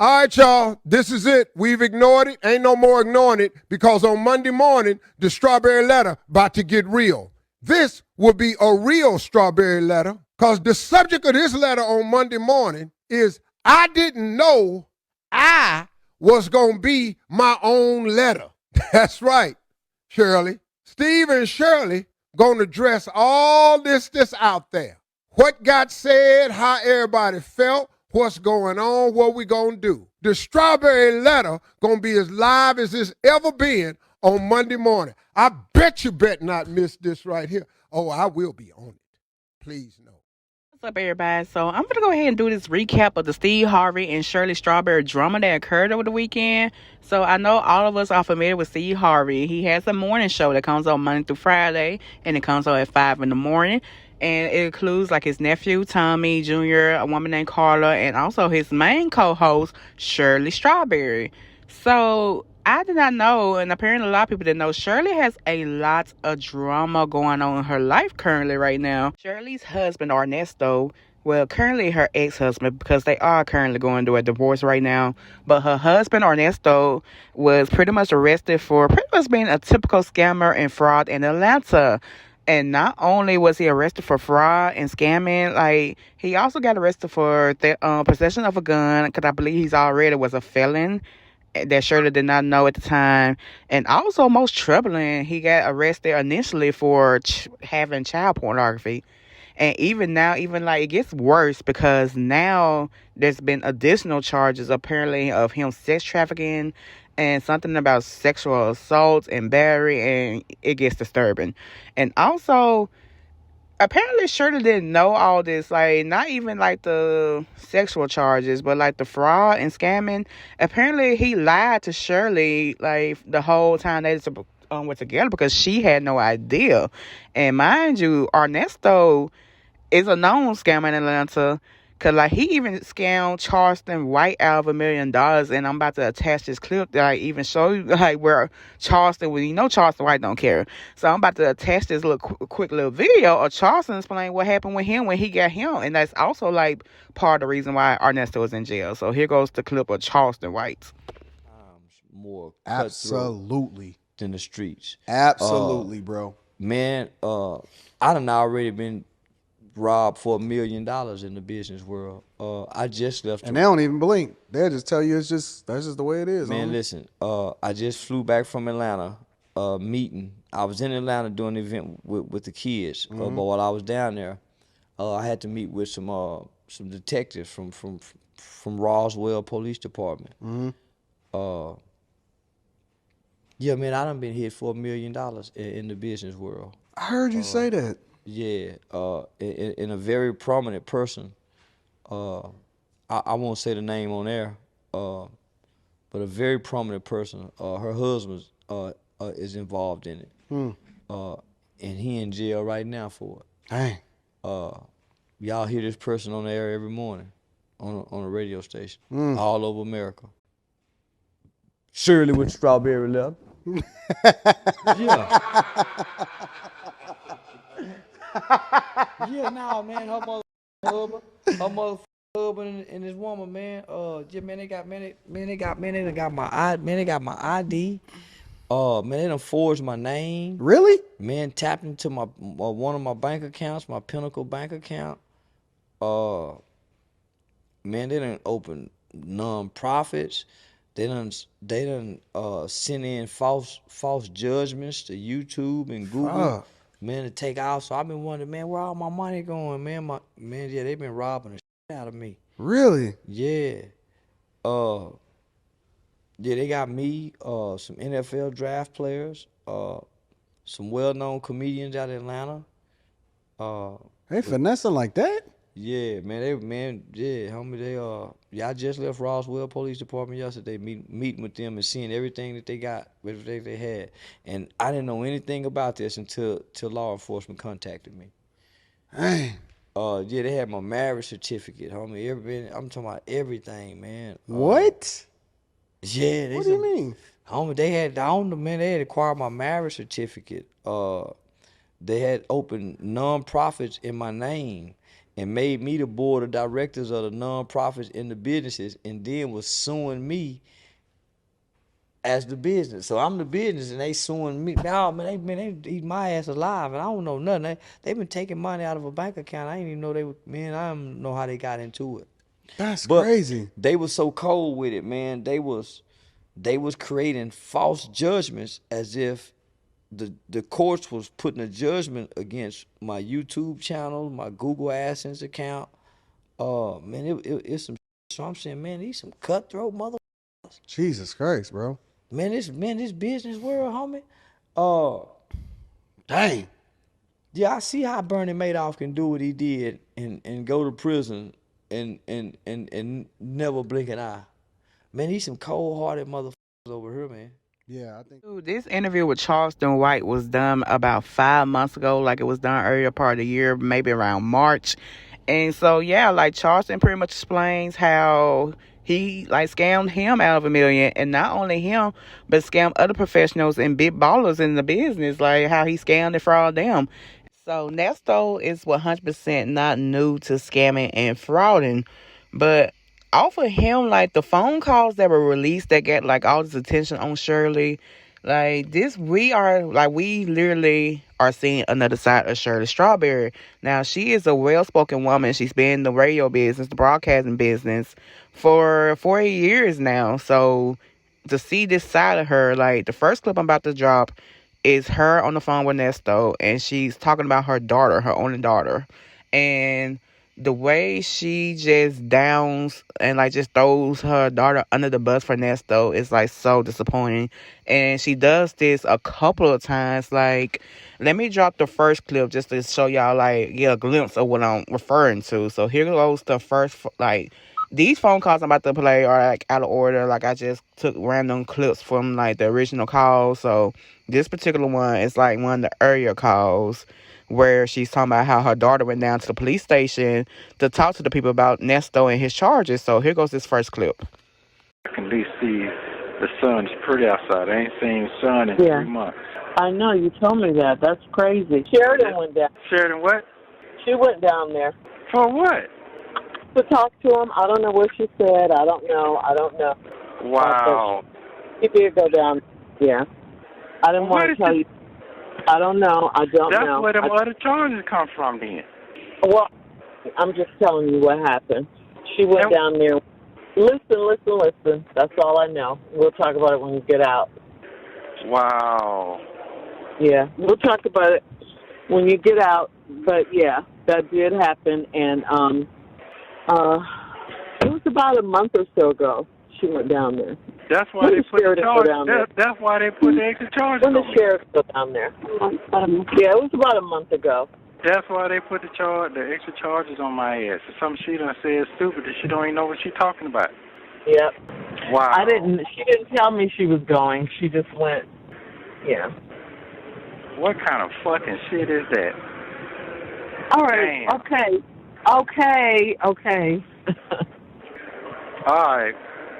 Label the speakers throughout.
Speaker 1: All right, y'all, this is it. We've ignored it. Ain't no more ignoring it because on Monday morning, the strawberry letter about to get real. This will be a real strawberry letter because the subject of this letter on Monday morning is I didn't know I was going to be my own letter. That's right, Shirley. Steve and Shirley going to address all this out there. What got said, how everybody felt, what's going on, what we gonna do. The strawberry letter gonna be as live as it's ever been on Monday morning. I bet you bet not miss this right here. Oh, I will be on it. Please know.
Speaker 2: What's up, everybody? So I'm gonna go ahead and do this recap of the Steve Harvey and Shirley Strawberry drama that occurred over the weekend. So I know all of us are familiar with Steve Harvey. He has a morning show that comes on Monday through Friday, and it comes on at 5 in the morning. And it includes like his nephew Tommy Jr., a woman named Carla, and also his main co-host Shirley Strawberry. So I did not know, and apparently a lot of people didn't know, Shirley has a lot of drama going on in her life currently right now. Shirley's husband, Ernesto, well, currently her ex-husband, because they are currently going through a divorce right now, but her husband, Ernesto, was pretty much arrested for pretty much being a typical scammer and fraud in Atlanta. And not only was he arrested for fraud and scamming, like, he also got arrested for possession of a gun, because I believe he's already was a felon that Shirley did not know at the time. And also, most troubling, he got arrested initially for having child pornography. And even now, it gets worse because now there's been additional charges apparently of him sex trafficking and something about sexual assault and battery, and it gets disturbing. And also, apparently Shirley didn't know all this, like, not even like the sexual charges, but like the fraud and scamming. Apparently he lied to Shirley like the whole time they were together because she had no idea. And mind you, Ernesto is a known scammer in Atlanta. Cause like he even scammed Charleston White out of $1 million, and I'm about to attach this clip that I even show you like where Charleston, well, you know Charleston White don't care. So I'm about to attach this little quick little video of Charleston explaining what happened with him when he got him, and that's also like part of the reason why Ernesto is in jail. So here goes the clip of Charleston White.
Speaker 3: More
Speaker 4: absolutely
Speaker 3: than the streets.
Speaker 4: Absolutely, bro.
Speaker 3: Man, I done already been robbed for $1 million in the business world. I just left,
Speaker 4: and they don't even blink. They'll just tell you that's just the way it is.
Speaker 3: Man, listen, I just flew back from Atlanta, meeting. I was in Atlanta doing an event with the kids, but while I was down there, I had to meet with some detectives from Roswell Police Department. Yeah, man, I done been hit for $1 million in the business world.
Speaker 4: I heard you say that.
Speaker 3: Yeah, in a very prominent person. I won't say the name on air, but a very prominent person. Her husband is involved in it, and he in jail right now for it.
Speaker 4: Dang.
Speaker 3: Y'all hear this person on the air every morning on a radio station all over America. Shirley with strawberry letter. Yeah. Yeah, nah, man, her husband and this woman, man. Yeah, man, they got my ID. Man, they done forged my name.
Speaker 4: Really?
Speaker 3: Man, tapped into my one of my bank accounts, my Pinnacle bank account. Man, they done opened non-profits. They done sent in false judgments to YouTube and Google. Man, to take off. So I've been wondering, man, where all my money going, man? Yeah, they've been robbing the shit out of me.
Speaker 4: Really?
Speaker 3: Yeah. Yeah, they got me, some NFL draft players, some well-known comedians out of Atlanta.
Speaker 4: They finessing like that?
Speaker 3: Yeah, man, yeah, homie, I just left Roswell Police Department yesterday, meeting with them and seeing everything that they got, everything they had. And I didn't know anything about this until law enforcement contacted me.
Speaker 4: Hey.
Speaker 3: Yeah, they had my marriage certificate, homie. I'm talking about everything, man.
Speaker 4: What?
Speaker 3: Yeah.
Speaker 4: What do you mean?
Speaker 3: Homie, they had acquired my marriage certificate. They had opened non-profits in my name. and made me the board of directors of the nonprofits and the businesses, and then was suing me as the business. So I'm the business, and they suing me. Oh man, they eat my ass alive, and I don't know nothing. They been taking money out of a bank account. I didn't even know they were. Man, I don't know how they got into it.
Speaker 4: That's
Speaker 3: But
Speaker 4: crazy.
Speaker 3: they was so cold with it, man. They was creating false judgments as if the courts was putting a judgment against my YouTube channel, my Google AdSense account. Man, it's some. So I'm saying, man, these some cutthroat mother.
Speaker 4: Jesus Christ, bro.
Speaker 3: This business world, homie. Uh,
Speaker 4: Dang.
Speaker 3: yeah, I see how Bernie Madoff can do what he did and go to prison and never blink an eye. Man, he's some cold-hearted motherfuckers over here, man.
Speaker 4: Yeah, I think.
Speaker 2: Dude, this interview with Charleston White was done about 5 months ago, like it was done earlier part of the year, maybe around March. And so, yeah, like Charleston pretty much explains how he like scammed him out of $1 million, and not only him, but scammed other professionals and big ballers in the business, like how he scammed and fraud them. So Nesto is 100% not new to scamming and frauding, but off of him, like the phone calls that were released that get like all this attention on Shirley, like this, we literally are seeing another side of Shirley Strawberry. Now, she is a well-spoken woman. She's been in the radio business, the broadcasting business for 40 years now. So to see this side of her, like the first clip I'm about to drop is her on the phone with Nesto, and she's talking about her daughter, her only daughter. And the way she just downs and like just throws her daughter under the bus for Nesto is like so disappointing. And she does this a couple of times. Like, let me drop the first clip just to show y'all, like, get a glimpse of what I'm referring to. So here goes the first, like, these phone calls I'm about to play are like out of order. Like, I just took random clips from like the original call. So this particular one is like one of the earlier calls where she's talking about how her daughter went down to the police station to talk to the people about Nesto and his charges. So here goes this first clip.
Speaker 5: I can at least see the sun is pretty outside. I ain't seen sun in 3 months.
Speaker 6: I know, you told me that. That's crazy. Sheridan went down.
Speaker 5: Sheridan what?
Speaker 6: She went down there.
Speaker 5: For what?
Speaker 6: To talk to him. I don't know what she said. I don't know.
Speaker 5: Wow.
Speaker 6: She did go down. Yeah. I didn't want to tell you. I don't know. I don't know.
Speaker 5: That's where them other charges come from then.
Speaker 6: Well, I'm just telling you what happened. She went down there. Listen. That's all I know. We'll talk about it when you get out.
Speaker 5: Wow.
Speaker 6: Yeah, we'll talk about it when you get out. But, yeah, that did happen. And it was about a month or so ago she went down there.
Speaker 5: That's why they put the charge. That's why they put the extra charges on
Speaker 6: when the sheriff go down there. Yeah, it was about a month ago.
Speaker 5: That's why they put the extra charges on my ass. It's something she done said stupid that she don't even know what she's talking about.
Speaker 6: Yep.
Speaker 5: Wow.
Speaker 6: She didn't tell me she was going. She just went. Yeah.
Speaker 5: What kind of fucking shit is that?
Speaker 6: All right.
Speaker 5: Damn.
Speaker 6: Okay.
Speaker 5: All right.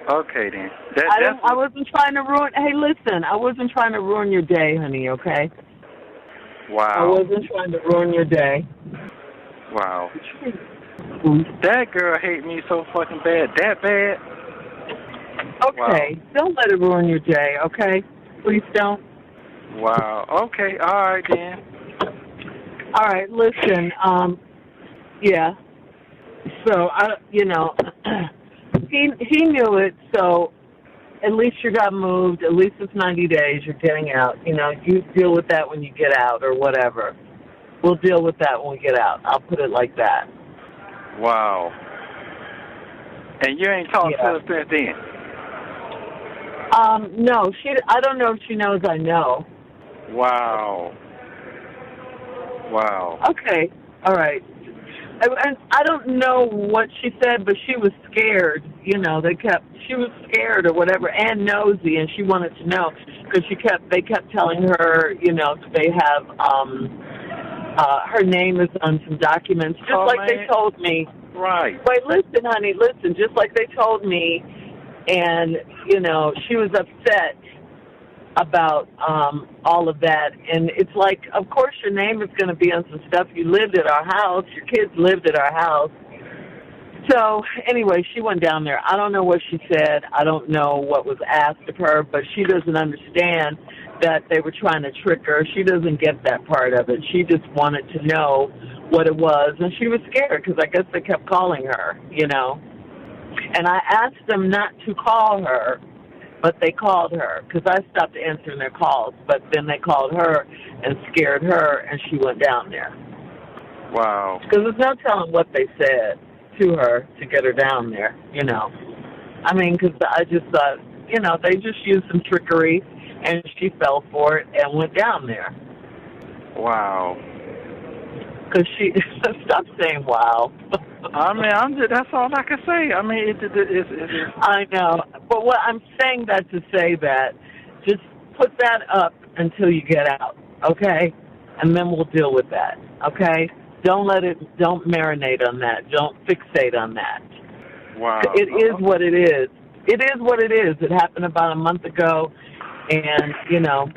Speaker 5: Okay then.
Speaker 6: I wasn't trying to ruin. Hey, listen. I wasn't trying to ruin your day, honey. Okay.
Speaker 5: Wow.
Speaker 6: I wasn't trying to ruin your day.
Speaker 5: Wow. That girl hate me so fucking bad. That bad?
Speaker 6: Okay.
Speaker 5: Wow.
Speaker 6: Don't let it ruin your day. Okay. Please don't.
Speaker 5: Wow. Okay. All right then.
Speaker 6: All right. Listen. Yeah. So he knew it. So at least you got moved. At least it's 90 days. You're getting out. You deal with that when you get out or whatever. We'll deal with that when we get out. I'll put it like that.
Speaker 5: Wow. And you ain't talked to her since then?
Speaker 6: No. I don't know if she knows I know.
Speaker 5: Wow.
Speaker 6: Okay. All right. And I don't know what she said, but she was scared. She was scared or whatever, and nosy, and she wanted to know because they kept telling her, they have, her name is on some documents, just like they told me.
Speaker 5: Right.
Speaker 6: Wait, listen, honey, just like they told me, and, she was upset about all of that. And it's like, of course your name is going to be on some stuff. You lived at our house. Your kids lived at our house. So anyway, she went down there. I don't know what she said. I don't know what was asked of her, but she doesn't understand that they were trying to trick her. She doesn't get that part of it. She just wanted to know what it was, and she was scared because I guess they kept calling her, you know. And I asked them not to call her, but they called her because I stopped answering their calls. But then they called her and scared her, and she went down there.
Speaker 5: Wow.
Speaker 6: Because there's no telling what they said to her to get her down there, you know. I mean, because I just thought, you know, they just used some trickery, and she fell for it and went down there.
Speaker 5: Wow.
Speaker 6: Because she, stop saying wow.
Speaker 5: I mean, that's all I can say. I mean, it's
Speaker 6: I know. But what I'm saying that to say that, just put that up until you get out, okay? And then we'll deal with that, okay? Don't marinate on that. Don't fixate on that.
Speaker 5: wow.
Speaker 6: It is what it is. It is what it is. It happened about a month ago, and, you know,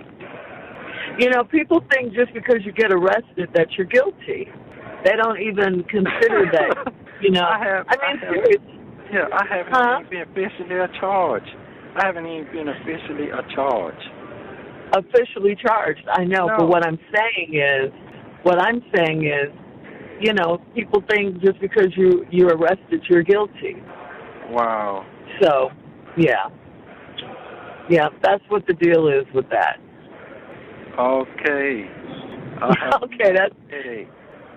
Speaker 6: people think just because you get arrested that you're guilty. They don't even consider that, you know. Seriously.
Speaker 5: Yeah, I haven't even been officially charged. I haven't even been officially charged.
Speaker 6: Officially charged, I know.
Speaker 5: No.
Speaker 6: But what I'm saying is, you know, people think just because you're arrested, you're guilty.
Speaker 5: Wow.
Speaker 6: So, yeah. Yeah, that's what the deal is with that.
Speaker 5: Okay.
Speaker 6: Okay, that's...
Speaker 5: Hey.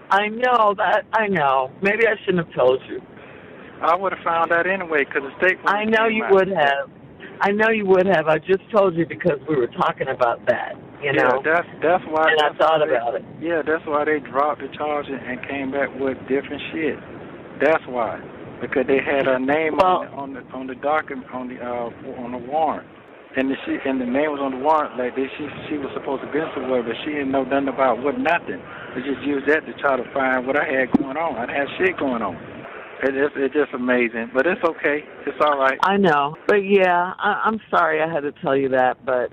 Speaker 6: I know. Maybe I shouldn't have told you.
Speaker 5: I would have found out anyway because the state...
Speaker 6: I know you would have. I just told you because we were talking about that, you know.
Speaker 5: Yeah, that's why...
Speaker 6: And I thought about it.
Speaker 5: Yeah, that's why they dropped the charge and came back with different shit. That's why. Because they had her name on the document, on the warrant. And the name was on the warrant, like she was supposed to be somewhere, but she didn't know nothing about nothing. They just used that to try to find what I had going on. I had shit going on. It's just amazing, but it's okay. It's all right.
Speaker 6: I know, but yeah, I'm sorry I had to tell you that, but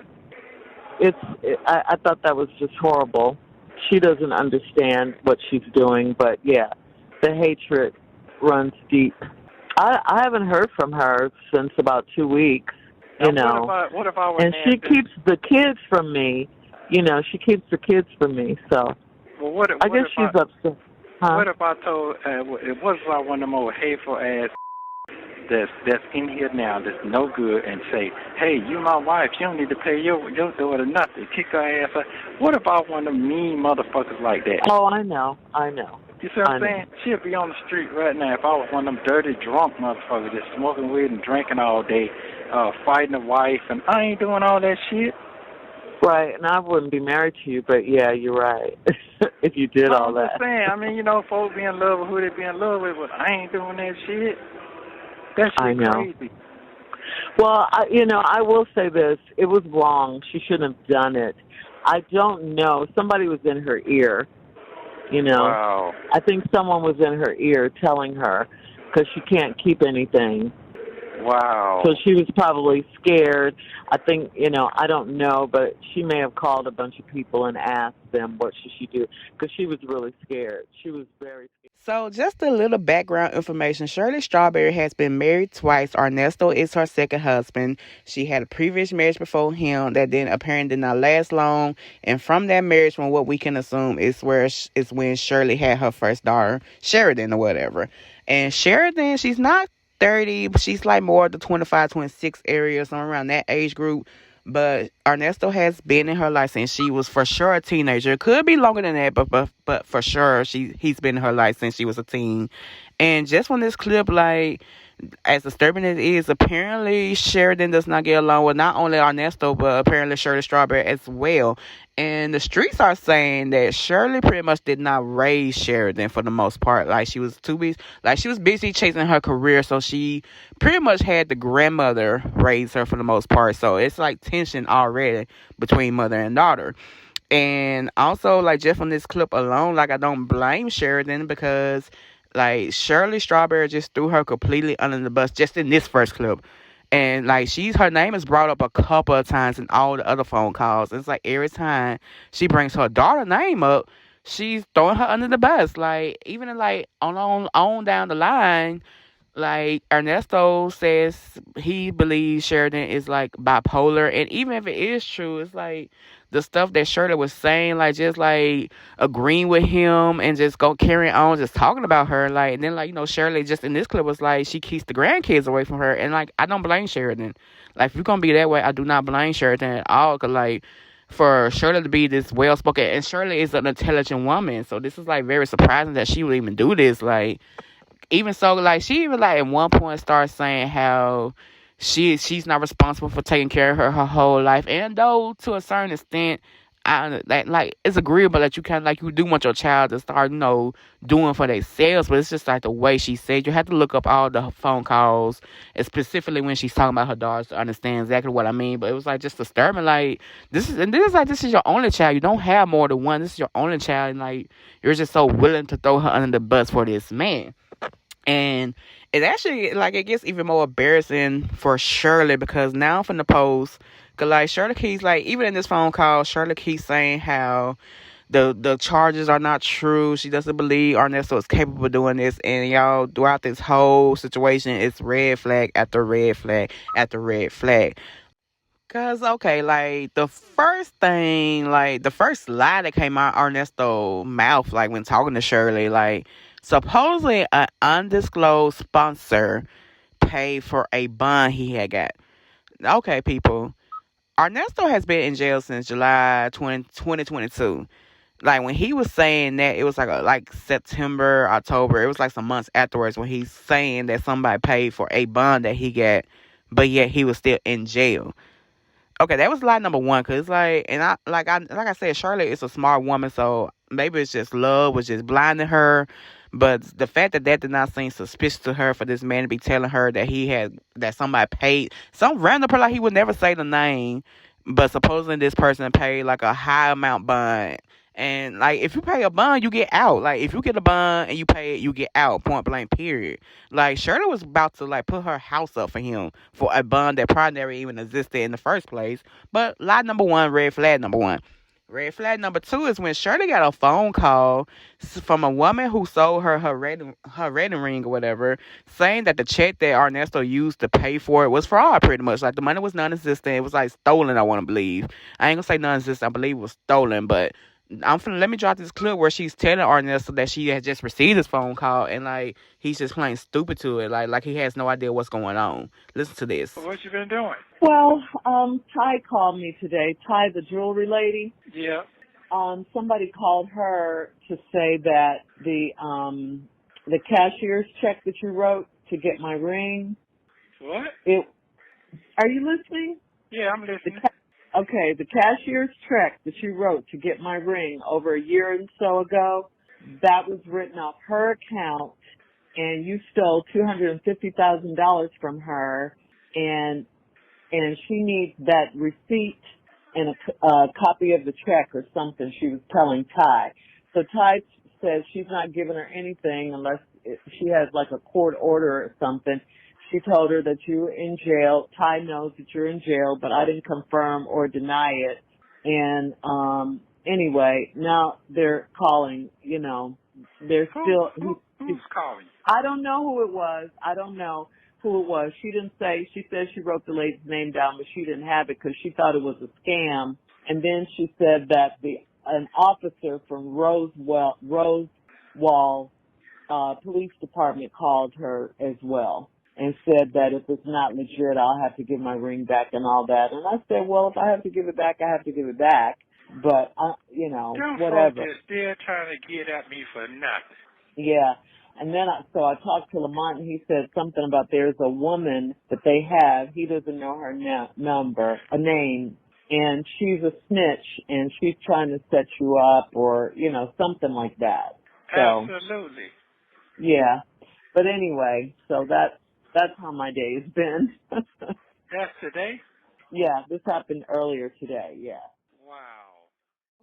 Speaker 6: I thought that was just horrible. She doesn't understand what she's doing, but yeah, the hatred runs deep. I haven't heard from her since about 2 weeks. You know,
Speaker 5: what if I were
Speaker 6: and she keeps the kids from me. You know, she keeps the kids from me. So I guess she's upset. Huh?
Speaker 5: What if I told? What if I one of them old hateful ass that's in here now that's no good and say, hey, you my wife, you don't need to pay your daughter nothing. Kick her ass out. What if I one of them mean motherfuckers like that?
Speaker 6: Oh, I know.
Speaker 5: You see what I'm saying? She'll be on the street right now if I was one of them dirty, drunk motherfuckers that's smoking weed and drinking all day, fighting a wife, and I ain't doing all that shit.
Speaker 6: Right, and I wouldn't be married to you, but yeah, you're right. If you did all that.
Speaker 5: I'm just saying, I mean, you know, folks be in love with who they be in love with, but I ain't doing that shit. That shit
Speaker 6: I know.
Speaker 5: crazy.
Speaker 6: Well, I will say this. It was wrong. She shouldn't have done it. I don't know. Somebody was in her ear, you know.
Speaker 5: Wow.
Speaker 6: I think someone was in her ear telling her because she can't keep anything.
Speaker 5: Wow.
Speaker 6: So she was probably scared. I think, I don't know, but she may have called a bunch of people and asked them what should she do because she was really scared. She was very scared.
Speaker 2: So just a little background information. Shirley Strawberry has been married twice. Ernesto is her second husband. She had a previous marriage before him that apparently did not last long. And from that marriage, from what we can assume, is when Shirley had her first daughter, Sheridan or whatever. And Sheridan, she's not 30, but she's like more the 25, 26 area, somewhere around that age group. But Ernesto has been in her life since she was for sure a teenager. It could be longer than that, but for sure he's been in her life since she was a teen. And just from this clip, like, as disturbing as it is, apparently Sheridan does not get along with not only Ernesto, but apparently Shirley Strawberry as well. And the streets are saying that Shirley pretty much did not raise Sheridan for the most part. Like, she was busy chasing her career, so she pretty much had the grandmother raise her for the most part. So it's like tension already between mother and daughter. And also, like, just from this clip alone, like, I don't blame Sheridan because, like, Shirley Strawberry just threw her completely under the bus just in this first clip. And like her name is brought up a couple of times in all the other phone calls. It's like every time she brings her daughter's name up, she's throwing her under the bus. Like even in, like on down the line, like Ernesto says he believes Sheridan is like bipolar, and even if it is true, it's like the stuff that Shirley was saying, like just like agreeing with him and just go carrying on, just talking about her, like, and then like Shirley just in this clip was like she keeps the grandkids away from her, and like I don't blame Sheridan. Like if you're gonna be that way, I do not blame Sheridan at all, cause like for Shirley to be this well spoken, and Shirley is an intelligent woman, so this is like very surprising that she would even do this, like. Even so, like she even like at one point started saying how she's not responsible for taking care of her whole life, and though to a certain extent, like it's agreeable that you kind of like you do want your child to start doing for themselves, but it's just like the way she said. You have to look up all the phone calls, and specifically when she's talking about her daughters to understand exactly what I mean. But it was like just disturbing. Like this is your only child. You don't have more than one. This is your only child, and like you're just so willing to throw her under the bus for this man. And it actually, like, it gets even more embarrassing for Shirley because now from the post, because, like, Shirley keeps, like, even in this phone call, Shirley keeps saying how the charges are not true. She doesn't believe Ernesto is capable of doing this. And, y'all, throughout this whole situation, it's red flag after red flag after red flag. Because, okay, like, the first thing, like, the first lie that came out Ernesto's mouth, like, when talking to Shirley, like, supposedly an undisclosed sponsor paid for a bond he had got. Okay, people. Ernesto has been in jail since July 2022. Like, when he was saying that, it was like September, October. It was like some months afterwards when he's saying that somebody paid for a bond that he got, but yet he was still in jail. Okay, that was lie number one, because like, and like I said, Charlotte is a smart woman, so maybe it's just love was just blinding her. But the fact that did not seem suspicious to her for this man to be telling her that somebody paid some random person, like he would never say the name, but supposedly this person paid like a high amount bond. And like if you pay a bond, you get out. Like if you get a bond and you pay it, you get out. Point blank. Period. Like Shirley was about to like put her house up for him for a bond that probably never even existed in the first place. But lie number one, red flag number one. Red flag number two is when Shirley got a phone call from a woman who sold her wedding ring or whatever, saying that the check that Ernesto used to pay for it was fraud, pretty much. Like the money was non-existent. It was like stolen, I want to believe. I ain't gonna say non-existent. I believe it was stolen, but let me drop this clip where she's telling Ernesto that she had just received this phone call and like he's just playing stupid to it, like he has no idea what's going on. Listen to this.
Speaker 5: What you been doing?
Speaker 6: Well, Ty called me today. Ty, the jewelry lady.
Speaker 5: Yeah.
Speaker 6: Somebody called her to say that the cashier's check that you wrote to get my ring.
Speaker 5: What?
Speaker 6: Are you listening?
Speaker 5: Yeah, I'm listening.
Speaker 6: Okay, the cashier's check that you wrote to get my ring over a year and so ago, that was written off her account, and you stole $250,000 from her, and she needs that receipt and a copy of the check or something, she was telling Ty. So Ty says she's not giving her anything unless she has like a court order or something. She told her that you were in jail. Ty knows that you're in jail, but I didn't confirm or deny it. And anyway, now they're calling, they're still...
Speaker 5: Who's calling?
Speaker 6: I don't know who it was. She didn't say. She said she wrote the lady's name down, but she didn't have it because she thought it was a scam. And then she said that an officer from Rosewall Police Department called her as well and said that if it's not legit, I'll have to give my ring back and all that. And I said, well, if I have to give it back, I have to give it back. But, whatever.
Speaker 5: They're still trying to get at me for nothing.
Speaker 6: Yeah. And then I talked to Lamont, and he said something about there's a woman that they have. He doesn't know her name, and she's a snitch, and she's trying to set you up or, something like that. So,
Speaker 5: absolutely.
Speaker 6: Yeah. But anyway, so that's how my day's been.
Speaker 5: That's today?
Speaker 6: Yeah, this happened earlier today, yeah.
Speaker 5: Wow.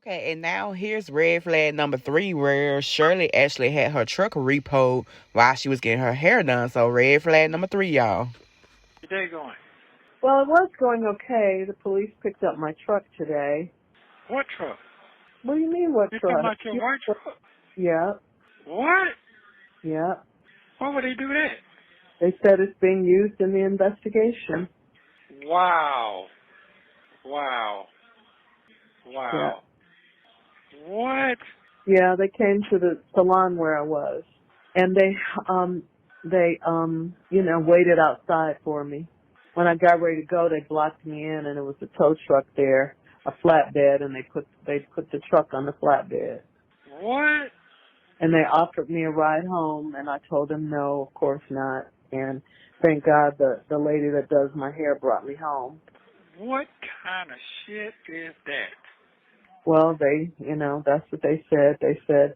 Speaker 2: Okay, and now here's red flag number 3, where Shirley actually had her truck repoed while she was getting her hair done. So red flag number 3, y'all.
Speaker 5: Your day going?
Speaker 6: Well, it was going okay. The police picked up my truck today.
Speaker 5: What truck?
Speaker 6: What do you mean, what
Speaker 5: You
Speaker 6: truck?
Speaker 5: talking about your white truck?
Speaker 6: Yeah,
Speaker 5: What?
Speaker 6: yeah.
Speaker 5: Why would they do that?
Speaker 6: They said it's being used in the investigation.
Speaker 5: Wow. Wow.
Speaker 6: Yeah.
Speaker 5: Wow. What?
Speaker 6: Yeah, they came to the salon where I was, and they waited outside for me. When I got ready to go, they blocked me in, and it was a tow truck there, a flatbed, and they put the truck on the flatbed.
Speaker 5: What?
Speaker 6: And they offered me a ride home, and I told them no, of course not. And thank God the lady that does my hair brought me home.
Speaker 5: What kind of shit is that?
Speaker 6: Well, that's what they said. They said,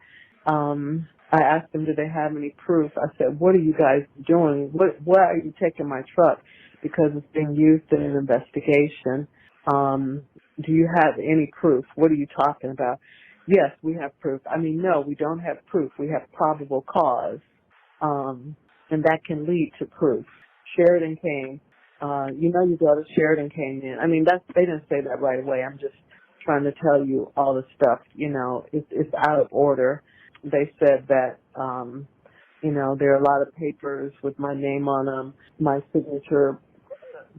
Speaker 6: I asked them, did they have any proof? I said, what are you guys doing? Why are you taking my truck? Because it's being used in an investigation. Do you have any proof? What are you talking about? Yes, we have proof. I mean, no, we don't have proof. We have probable cause. And that can lead to proof. Sheridan came. Your daughter Sheridan came in. I mean, they didn't say that right away. I'm just trying to tell you all the stuff. It's out of order. They said that, there are a lot of papers with my name on them. My signature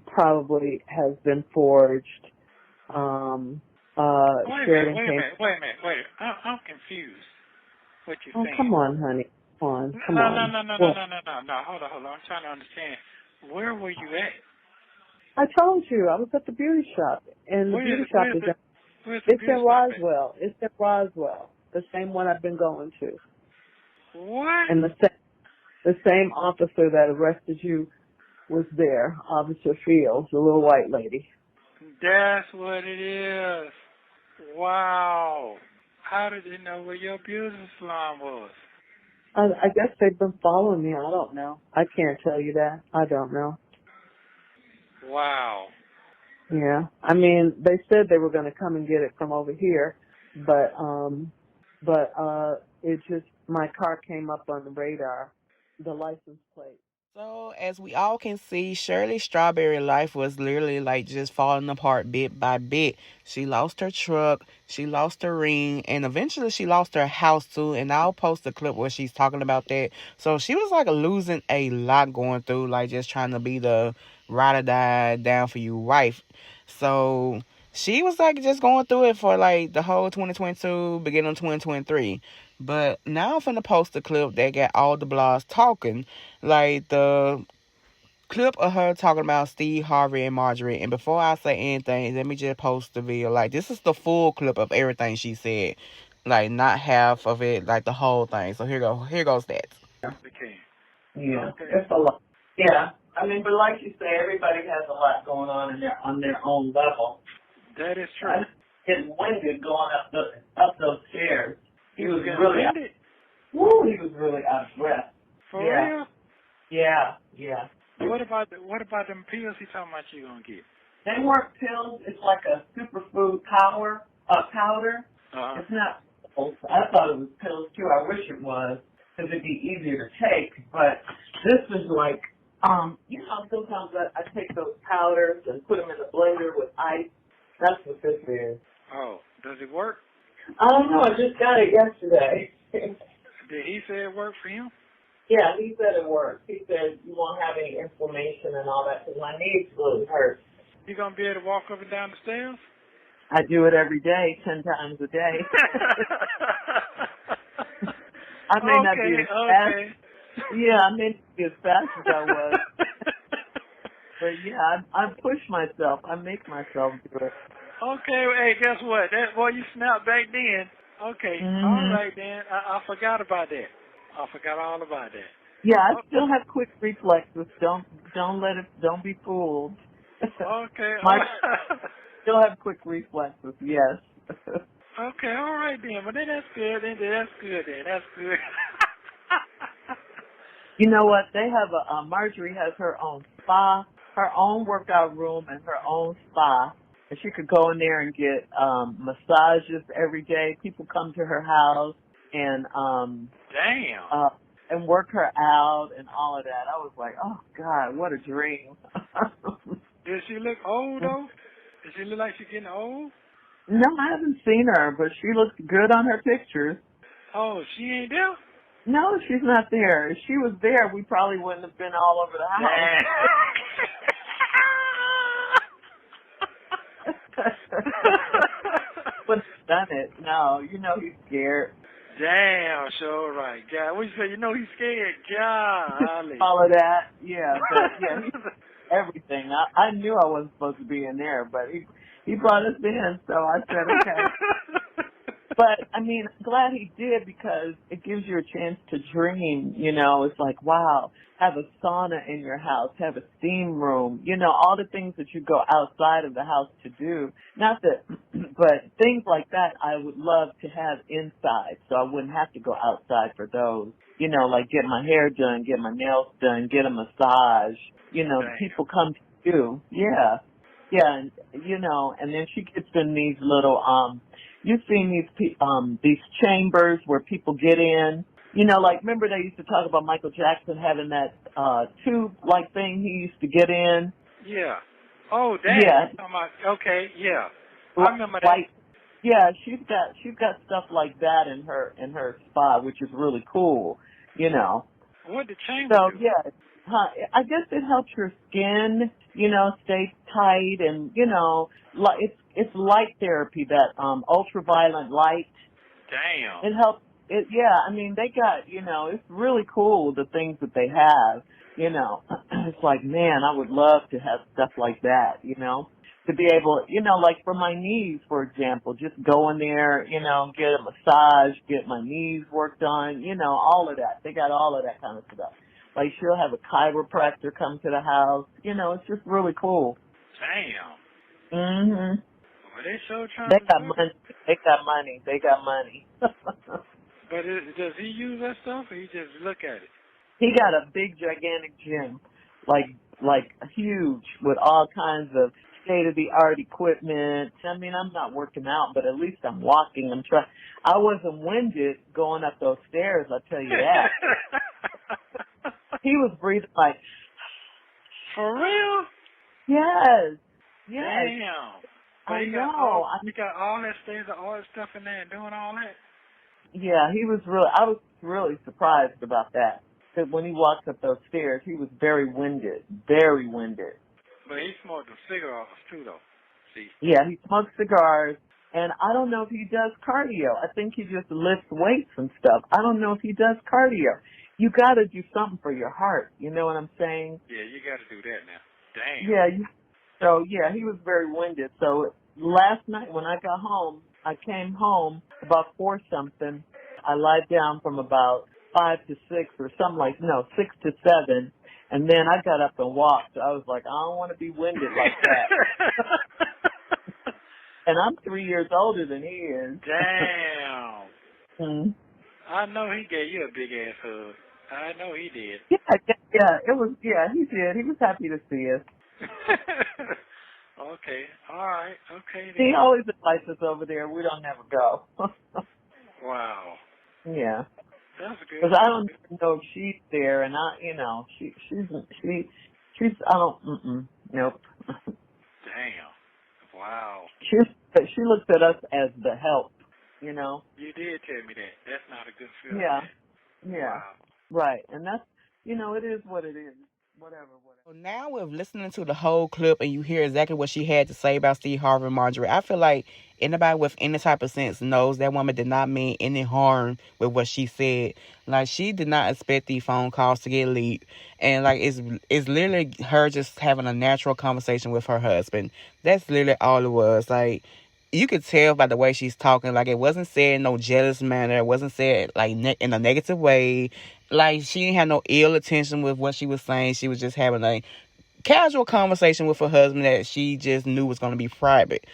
Speaker 6: probably has been forged.
Speaker 5: Wait a
Speaker 6: Sheridan
Speaker 5: minute,
Speaker 6: came.
Speaker 5: wait a minute. I'm confused. What you
Speaker 6: Oh,
Speaker 5: saying?
Speaker 6: come on, honey. Come on.
Speaker 5: No.
Speaker 6: What?
Speaker 5: Hold on. I'm trying to understand. Where were you at?
Speaker 6: I told you I was at the beauty shop, and the beauty shop is
Speaker 5: Where's the
Speaker 6: it's
Speaker 5: beauty
Speaker 6: in
Speaker 5: shop at?
Speaker 6: Roswell. It's in Roswell, the same one I've been going to,
Speaker 5: What?
Speaker 6: and the same officer that arrested you was there, Officer Fields, the little white lady.
Speaker 5: That's what it is. Wow. How did they know where your beauty salon was?
Speaker 6: I guess they've been following me. I don't know. I can't tell you that. I don't know.
Speaker 5: Wow.
Speaker 6: Yeah. I mean, they said they were going to come and get it from over here, but it just, my car came up on the radar, the license plate.
Speaker 2: So, as we all can see, Shirley Strawberry life was literally like just falling apart bit by bit. She lost her truck, she lost her ring, and eventually she lost her house too. And I'll post a clip where she's talking about that. So she was like losing a lot going through, like just trying to be the ride or die down for you wife. So she was like just going through it for like the whole 2022, beginning of 2023. But now I'm finna post a clip that got all the blogs talking. Like the clip of her talking about Steve Harvey and Marjorie. And before I say anything, let me just post the video. Like, this is the full clip of everything she said. Like, not half of it, like the whole thing. So here goes that.
Speaker 5: Okay.
Speaker 6: Yeah,
Speaker 5: Okay.
Speaker 6: it's a lot. Yeah, I mean, but like you say, everybody has a lot going on on their own level.
Speaker 5: That is true.
Speaker 6: I was getting winded going up those stairs. He was really
Speaker 5: winded?
Speaker 6: he was really out of breath.
Speaker 5: For real?
Speaker 6: Yeah.
Speaker 5: What about them pills he talking about you gonna get?
Speaker 6: They weren't pills. It's like a superfood powder.
Speaker 5: Uh-huh.
Speaker 6: It's not pills. I thought it was pills too. I wish it was, because it'd be easier to take. But this is like, sometimes I take those powders and put them in the blender with ice. That's what this is.
Speaker 5: Oh, does it work?
Speaker 6: I don't know. I just got it yesterday.
Speaker 5: Did he say it worked for him?
Speaker 6: Yeah, he said it worked. He said you won't have any inflammation and all that, because my knees really hurt.
Speaker 5: You gonna be able to walk up and down the stairs?
Speaker 6: I do it every day, 10 times a day. I may not be as fast. Yeah, I may not be as fast as I was. But yeah, I push myself. I make myself do it.
Speaker 5: Okay, hey, guess what? You snapped back then. Okay, All right then. I forgot about that. I forgot all about that.
Speaker 6: Yeah, I still have quick reflexes. Don't be fooled.
Speaker 5: Okay.
Speaker 6: Still have quick reflexes, yes.
Speaker 5: Okay, all right then. But then that's good. That's good.
Speaker 6: You know what? They have Marjorie has her own spa, her own workout room, and her own spa. And she could go in there and get massages every day. People come to her house and
Speaker 5: Damn.
Speaker 6: And work her out and all of that. I was like, oh God, what a dream.
Speaker 5: Does she look old, though? Does she look like she's getting old?
Speaker 6: No, I haven't seen her, but she looks good on her pictures.
Speaker 5: Oh, she ain't there?
Speaker 6: No, she's not there. If she was there, we probably wouldn't have been all over the house. Wouldn't have done it. No, you know he's scared.
Speaker 5: Damn, sure right. God, what you say? You know he's scared. Golly.
Speaker 6: All of that, yeah. But yeah, everything. I knew I wasn't supposed to be in there, but he brought us in, so I said okay. But I mean, I'm glad he did because it gives you a chance to dream. You know, it's like wow, have a sauna in your house, have a steam room. You know, all the things that you go outside of the house to do. Not that, but things like that I would love to have inside, so I wouldn't have to go outside for those. You know, like get my hair done, get my nails done, get a massage. You know, people come to you. Yeah. Yeah, and, you know, and then she gets in these little, you've seen these chambers where people get in. You know, like, remember they used to talk about Michael Jackson having that, tube-like thing he used to get in?
Speaker 5: Yeah. Oh, damn.
Speaker 6: Yeah.
Speaker 5: Okay, yeah. I remember that.
Speaker 6: Like, yeah, she's got stuff like that in her spa, which is really cool, you know.
Speaker 5: What the chamber
Speaker 6: So,
Speaker 5: do?
Speaker 6: yeah. I guess it helps your skin, you know, stay tight and, you know, it's light therapy, that ultraviolet light.
Speaker 5: Damn.
Speaker 6: It helps. Yeah, I mean, they got, you know, it's really cool, the things that they have, you know. It's like, man, I would love to have stuff like that, you know, to be able, you know, like for my knees, for example, just go in there, you know, get a massage, get my knees worked on, you know, all of that. They got all of that kind of stuff. Like she'll have a chiropractor come to the house. You know, it's just really cool.
Speaker 5: Damn.
Speaker 6: Mhm.
Speaker 5: Well, they so trying
Speaker 6: They
Speaker 5: to
Speaker 6: got
Speaker 5: do
Speaker 6: money. They got money. They got money.
Speaker 5: But does he use that stuff, or he just look at it?
Speaker 6: He got a big, gigantic gym, like huge, with all kinds of state-of-the-art equipment. I mean, I'm not working out, but at least I'm walking. I'm trying. I wasn't winded going up those stairs. I'll tell you that. He was breathing like.
Speaker 5: For real?
Speaker 6: Yes.
Speaker 5: Damn. But
Speaker 6: I
Speaker 5: he
Speaker 6: know.
Speaker 5: got all that stuff in there and doing all that?
Speaker 6: Yeah, I was really surprised about that. Because when he walked up those stairs, he was very winded. Very winded.
Speaker 5: But he smoked a cigarette too, though. See?
Speaker 6: Yeah, he smokes cigars. And I don't know if he does cardio. I think he just lifts weights and stuff. I don't know if he does cardio. You got to do something for your heart. You know what I'm saying?
Speaker 5: Yeah, you got to do that now. Damn.
Speaker 6: Yeah. So, yeah, he was very winded. So last night when I got home, I came home about 4-something. I lied down from about 5 to 6 or something 6 to 7. And then I got up and walked. I was like, I don't want to be winded like that. And I'm 3 years older than he is.
Speaker 5: Damn.
Speaker 6: Hmm.
Speaker 5: I know he gave you a big ass hug. I know he did.
Speaker 6: Yeah, he did. He was happy to see us.
Speaker 5: Okay, all right, okay.
Speaker 6: He always invites us over there. We don't never go.
Speaker 5: Wow.
Speaker 6: Yeah.
Speaker 5: That's good.
Speaker 6: Because I don't even know if she's there, and she's nope.
Speaker 5: Damn. Wow.
Speaker 6: She looks at us as the help, you know.
Speaker 5: You did tell me that. That's not a good feeling.
Speaker 6: Yeah. Yeah.
Speaker 5: Wow.
Speaker 6: Right. And that's, it is what it is. Whatever.
Speaker 2: So now with listening to the whole clip and you hear exactly what she had to say about Steve Harvey Marjorie, I feel like anybody with any type of sense knows that woman did not mean any harm with what she said. Like, she did not expect these phone calls to get leaked. And, like, it's literally her just having a natural conversation with her husband. That's literally all it was. Like, you could tell by the way she's talking. Like, it wasn't said in no jealous manner. It wasn't said, like, in a negative way. Like, she didn't have no ill intention with what she was saying. She was just having a casual conversation with her husband that she just knew was going to be private.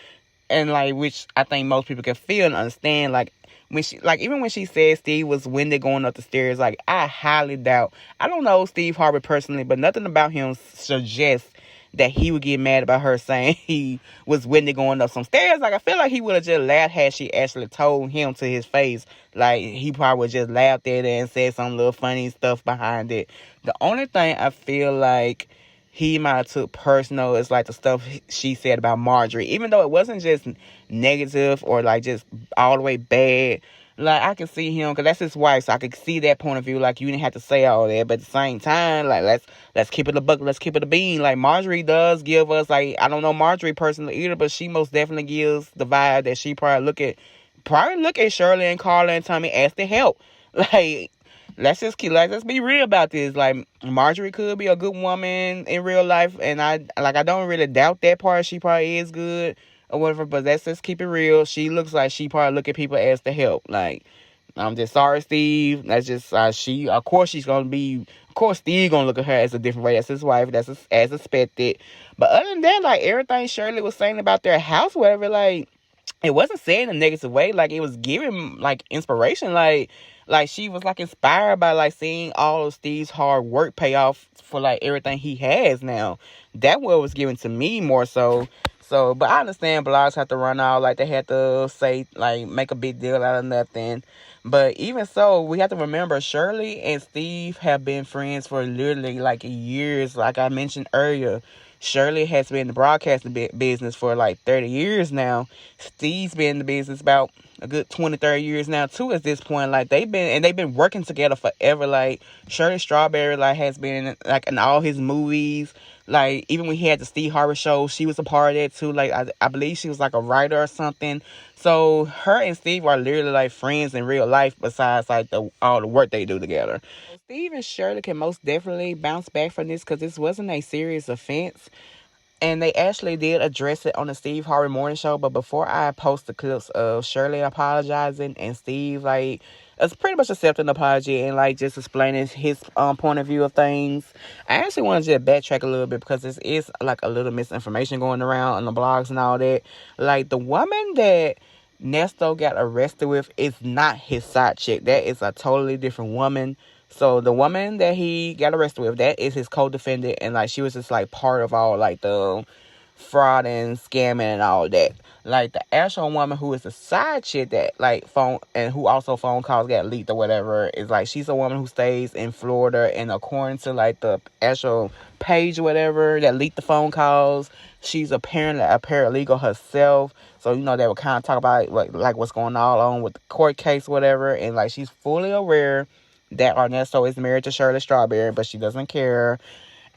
Speaker 2: And, like, which I think most people can feel and understand. Like, when she, like, even when she said Steve was winded going up the stairs, like, I highly doubt. I don't know Steve Harvey personally, but nothing about him suggests that he would get mad about her saying he was winded going up some stairs. Like, I feel like he would have just laughed had she actually told him to his face. Like, he probably would just laughed at it and said some little funny stuff behind it. The only thing I feel like he might have took personal. It's like the stuff she said about Marjorie, even though it wasn't just negative or like just all the way bad. Like I can see him because that's his wife, so I could see that point of view. Like you didn't have to say all that, but at the same time, like let's keep it a buck, let's keep it a bean. Like Marjorie does give us like I don't know Marjorie personally either, but she most definitely gives the vibe that she probably look at Shirley and Carla and Tommy as the help. Like let's be real about this. Like Marjorie could be a good woman in real life, and I don't really doubt that part. She probably is good or whatever, but let's just keep it real. She looks like she probably look at people as the help. Like I'm just sorry, Steve. That's just of course Steve gonna look at her as a different way. That's his wife. That's as expected. But other than that, like everything Shirley was saying about their house, whatever, like it wasn't said in a negative way. Like it was giving like inspiration. Like she was like inspired by like seeing all of Steve's hard work pay off for like everything he has now. That what was given to me more so. So, but I understand blogs have to run out, like they had to say, like make a big deal out of nothing. But even so, we have to remember Shirley and Steve have been friends for literally like years. Like I mentioned earlier, Shirley has been in the broadcasting business for like 30 years now. Steve's been in the business about a good 20, 30 years now too at this point. Like they've been working together forever. Like Shirley Strawberry like has been like in all his movies. Like even when he had the Steve Harvey show, she was a part of that too. Like I believe she was like a writer or something. So her and Steve are literally like friends in real life besides like all the work they do together. Steve and Shirley can most definitely bounce back from this because this wasn't a serious offense. And they actually did address it on the Steve Harvey Morning show. But before I post the clips of Shirley apologizing and Steve, like, it's pretty much accepting the apology and, like, just explaining his point of view of things, I actually want to just backtrack a little bit because this is, like, a little misinformation going around on the blogs and all that. Like, the woman that Nesto got arrested with is not his side chick. That is a totally different woman. So the woman that he got arrested with, that is his co-defendant, and like she was just like part of all like the fraud and scamming and all that. Like the actual woman who is the side chick that like phone and who also phone calls got leaked or whatever is like she's a woman who stays in Florida, and according to like the actual page or whatever that leaked the phone calls, she's apparently a paralegal herself. So you know they would kind of talk about like what's going on with the court case or whatever, and like she's fully aware that Ernesto is married to Shirley Strawberry, but she doesn't care.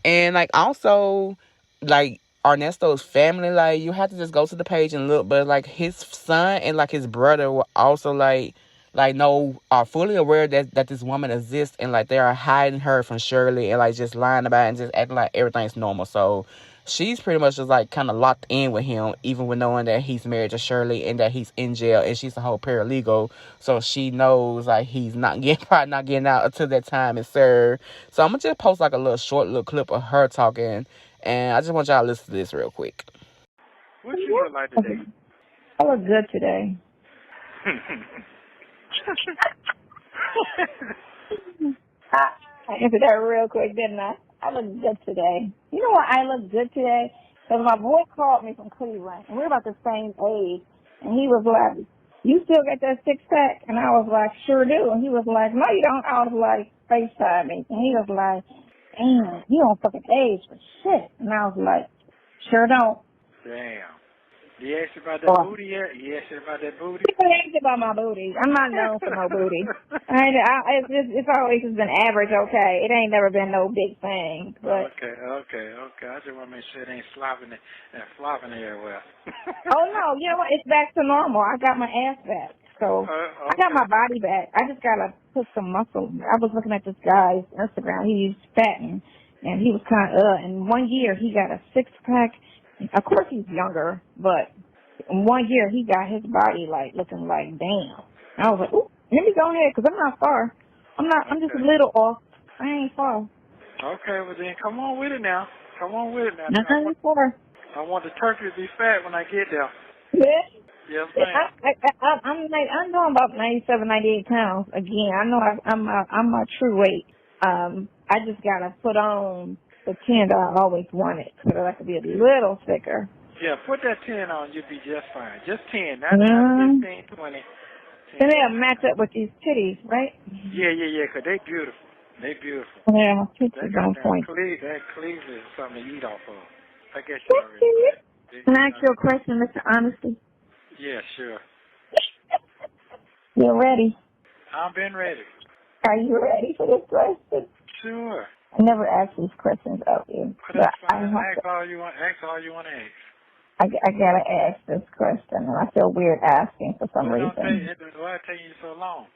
Speaker 2: And, like, also, like, Ernesto's family, like, you have to just go to the page and look, but, like, his son and, like, his brother were also, are fully aware that this woman exists, and, like, they are hiding her from Shirley and, like, just lying about it and just acting like everything's normal. So she's pretty much just, like, kind of locked in with him, even with knowing that he's married to Shirley and that he's in jail, and she's a whole paralegal. So she knows, like, he's probably not getting out until that time is served. So I'm going to just post, like, a little clip of her talking, and I just want y'all to listen to this real quick.
Speaker 5: What you look like today?
Speaker 7: I look good today. I answered that real quick, didn't I? I look good today. You know why I look good today? Because my boy called me from Cleveland, and we're about the same age. And he was like, "You still got that six-pack?" And I was like, "Sure do." And he was like, "No, you don't." I was like, FaceTime me. And he was like, "Damn, you don't fucking age for shit." And I was like, "Sure don't."
Speaker 5: Damn. You asked about that booty yet? You asked about that booty?
Speaker 7: People ask about my booty. I'm not known for no booty. It's always just been average, okay? It ain't never been no big thing. But
Speaker 5: Okay. I just want to make sure it ain't flopping everywhere.
Speaker 7: oh, no, you know what? It's back to normal. I got my ass back. So
Speaker 5: Okay.
Speaker 7: I got my body back. I just got to put some muscle. I was looking at this guy's Instagram. He's fatting, and he was kind of, in 1 year, he got a six-pack. Of course he's younger, but in 1 year he got his body like looking like damn. And I was like, ooh, let me go ahead because I'm not far. I'm just a little off. I ain't far.
Speaker 5: Okay, well then come on with it now.
Speaker 7: Nothing far.
Speaker 5: I want the turkey to be fat when I get there.
Speaker 7: Yeah.
Speaker 5: Yes, ma'am.
Speaker 7: I'm doing about 97, 98 pounds again. I know I'm my true weight. I just gotta put on the 10 that I always wanted, so that I could be a little thicker.
Speaker 5: Yeah, put that 10 on, you'll be just fine. Just 10, not 15, 20. 10.
Speaker 7: Then they'll match up with these titties, right?
Speaker 5: Yeah, because they beautiful. They beautiful.
Speaker 7: Yeah, my picture's
Speaker 5: That
Speaker 7: on
Speaker 5: goddamn
Speaker 7: point.
Speaker 5: cleave is something to eat off of. I guess you
Speaker 7: Thank
Speaker 5: already know
Speaker 7: you.
Speaker 5: that.
Speaker 7: Can I ask you a question, Mr. Honesty?
Speaker 5: Yeah, sure.
Speaker 7: You're ready.
Speaker 5: I've been ready.
Speaker 7: Are you ready for this question?
Speaker 5: Sure.
Speaker 7: I never ask these questions of you,
Speaker 5: But
Speaker 7: but
Speaker 5: that's
Speaker 7: I
Speaker 5: fine.
Speaker 7: have to.
Speaker 5: Ask all you want. Ask all you want to ask.
Speaker 7: I gotta ask this question, and I feel weird asking for some
Speaker 5: Well, don't take
Speaker 7: reason.
Speaker 5: it. Why take you so long?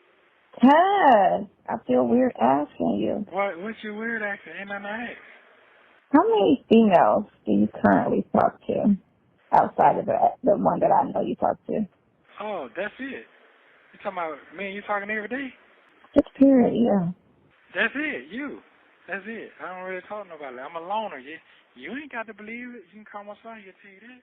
Speaker 7: Cause I feel weird asking you.
Speaker 5: What's your weird accent? Ain't nothing to ask.
Speaker 7: How many females do you currently talk to outside of the one that I know you talk to?
Speaker 5: Oh, that's it. You talking about me and you talking every day?
Speaker 7: Just period, yeah.
Speaker 5: That's it. You. That's it. I don't really talk to nobody. I'm a loner. You ain't got to believe it. You can call my son. He'll tell you that.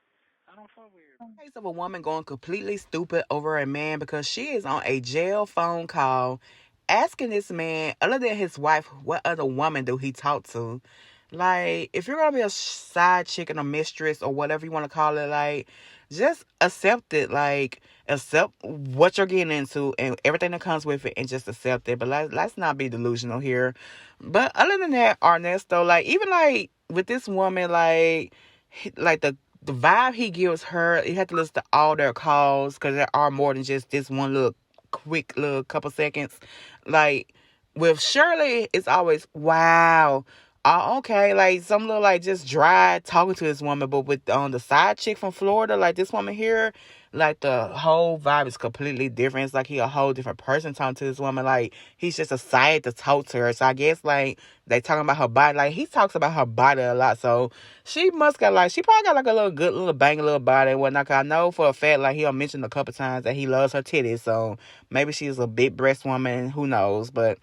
Speaker 5: I don't fuck with her.
Speaker 2: Case of a woman going completely stupid over a man because she is on a jail phone call asking this man, other than his wife, what other woman do he talk to? Like, if you're gonna be a side chick and a mistress or whatever you want to call it, like, just accept it. Like, accept what you're getting into and everything that comes with it, and just accept it. But let's not be delusional here. But other than that, Ernesto, like, even like with this woman, like, like the vibe he gives her, you have to listen to all their calls because there are more than just this one little quick little couple seconds. Like with Shirley, it's always wow. Okay, like some little like just dry talking to this woman, but with the side chick from Florida, like this woman here, like the whole vibe is completely different. It's like he a whole different person talking to this woman. Like he's just excited to talk to her. So I guess like they talking about her body. Like he talks about her body a lot. So she must got like she probably got like a little good little bang little body and whatnot. 'Cause I know for a fact like he'll mention a couple times that he loves her titties. So maybe she's a big breast woman. Who knows? But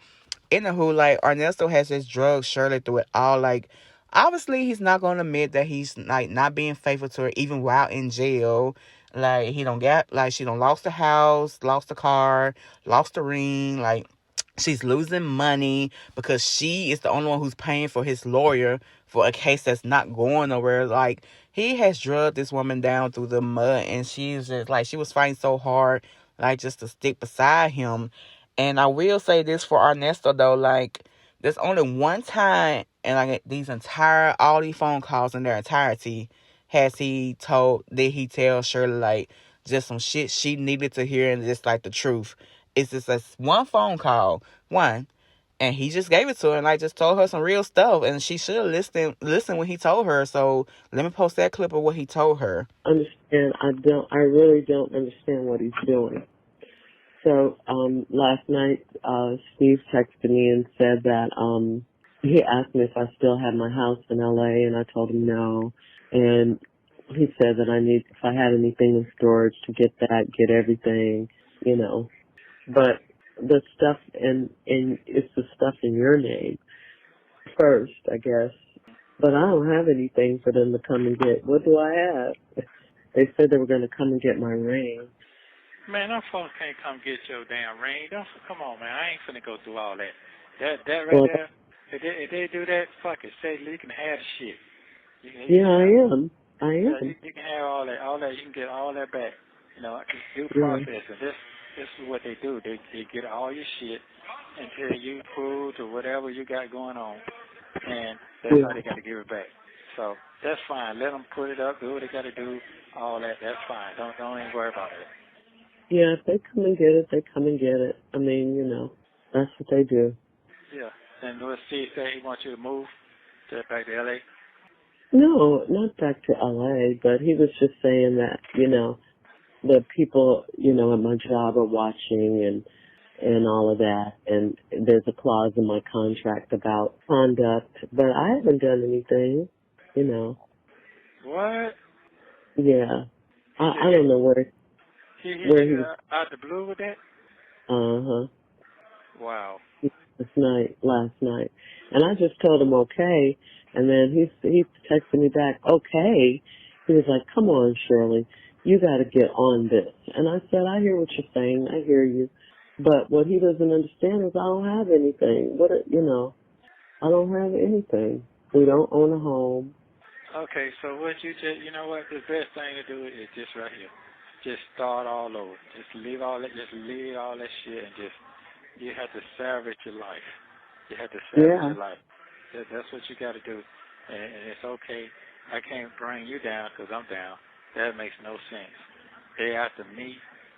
Speaker 2: anywho, like Ernesto has just drugged Shirley through it all. Like, obviously, he's not gonna admit that he's like not being faithful to her, even while in jail. Like, he don't get like she don't lost the house, lost the car, lost the ring. Like, she's losing money because she is the only one who's paying for his lawyer for a case that's not going nowhere. Like, he has drugged this woman down through the mud, and she's just like she was fighting so hard, like just to stick beside him. And I will say this for Ernesto though, like there's only one time in like all these phone calls in their entirety did he tell Shirley like just some shit she needed to hear and just like the truth. It's just this one phone call, one, and he just gave it to her and like just told her some real stuff, and she should listen when he told her. So let me post that clip of what he told her.
Speaker 8: Understand? I really don't understand what he's doing. So last night, Steve texted me and said that he asked me if I still had my house in LA, and I told him no. And he said that if I had anything in storage, to get everything, you know. But the stuff it's the stuff in your name first, I guess. But I don't have anything for them to come and get. What do I have? They said they were going to come and get my ring.
Speaker 5: Man, them folks can't come get your damn ring. Come on, man. I ain't finna go through all that. That right
Speaker 8: Well,
Speaker 5: there. If they do that, fuck it. Say you can have the shit.
Speaker 8: I am.
Speaker 5: You can have all that. All that. You can get all that back. You know, it's due
Speaker 8: Yeah.
Speaker 5: process. And this is what they do. They get all your shit until you prove to whatever you got going on, and that's how they got to give it back. So that's fine. Let them put it up. Do what they got to do. All that. That's fine. Don't even worry about it.
Speaker 8: Yeah, if they come and get it, they come and get it. I mean, that's what they do.
Speaker 5: Yeah. And let's see, say he wants you to move back to L.A.
Speaker 8: No, not back to LA, but he was just saying that, the people, at my job are watching and all of that. And there's a clause in my contract about conduct, but I haven't done anything,
Speaker 5: What?
Speaker 8: Yeah. I don't know where
Speaker 5: He hit
Speaker 8: he
Speaker 5: you
Speaker 8: was.
Speaker 5: out the blue with that?
Speaker 8: Uh-huh.
Speaker 5: Wow.
Speaker 8: Last night. And I just told him okay, and then he texted me back, okay. He was like, come on, Shirley, you got to get on this. And I said, I hear what you're saying, I hear you. But what he doesn't understand is I don't have anything. I don't have anything. We don't own a home.
Speaker 5: Okay, so what you know what, the best thing to do is just right here. Just start all over. Just leave all that shit and you have to salvage your life. You have to salvage
Speaker 8: Yeah.
Speaker 5: your life. That's what you got to do. And it's okay. I can't bring you down because I'm down. That makes no sense. They after me.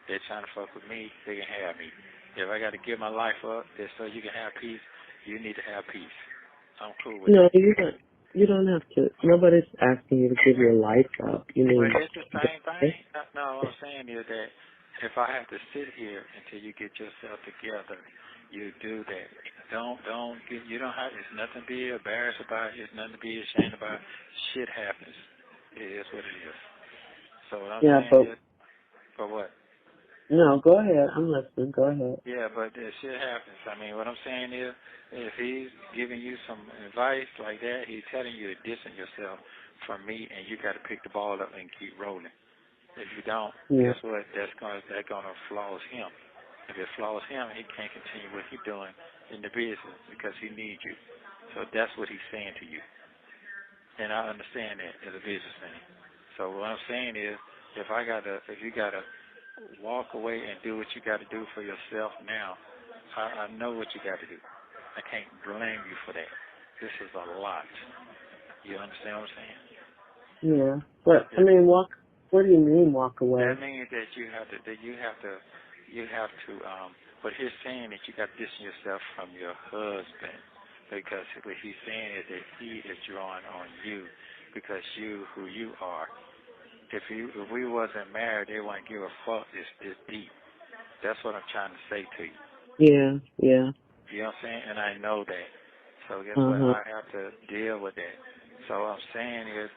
Speaker 5: They're trying to fuck with me. They can have me. If I got to give my life up just so you can have peace, you need to have peace. I'm cool with
Speaker 8: No,
Speaker 5: that.
Speaker 8: you don't. You don't have to. Nobody's asking you to give your life up. You
Speaker 5: But
Speaker 8: mean?
Speaker 5: it's the same thing. No, what I'm saying is that if I have to sit here until you get yourself together, you do that. You don't have, it's nothing to be embarrassed about. It's nothing to be ashamed about. Shit happens. It is what it is. So what I'm
Speaker 8: Yeah,
Speaker 5: saying
Speaker 8: but
Speaker 5: is, for what?
Speaker 8: no. Go ahead. I'm listening. Go ahead.
Speaker 5: Yeah, but that shit happens. I mean, what I'm saying is, if he's giving you some advice like that, he's telling you to distance yourself from me, and you got to pick the ball up and keep rolling. If you don't,
Speaker 8: Yeah.
Speaker 5: guess what? That's gonna flaws him. If it flaws him, he can't continue what he's doing in the business because he needs you. So that's what he's saying to you, and I understand that as a businessman. So what I'm saying is, if you gotta walk away and do what you got to do for yourself now, I know what you got to do. I can't blame you for that. This is a lot. You understand what I'm saying?
Speaker 8: Yeah. But I mean, walk. What do you mean walk away?
Speaker 5: That means that you have to. But he's saying that you got to distance yourself from your husband because what he's saying is that he is drawing on you because who you are. If we wasn't married, they wouldn't give a fuck. It's deep. That's what I'm trying to say to you.
Speaker 8: Yeah. Yeah.
Speaker 5: You know what I'm saying? And I know that. So guess what?
Speaker 8: Uh-huh.
Speaker 5: I have to deal with that. So what I'm saying is,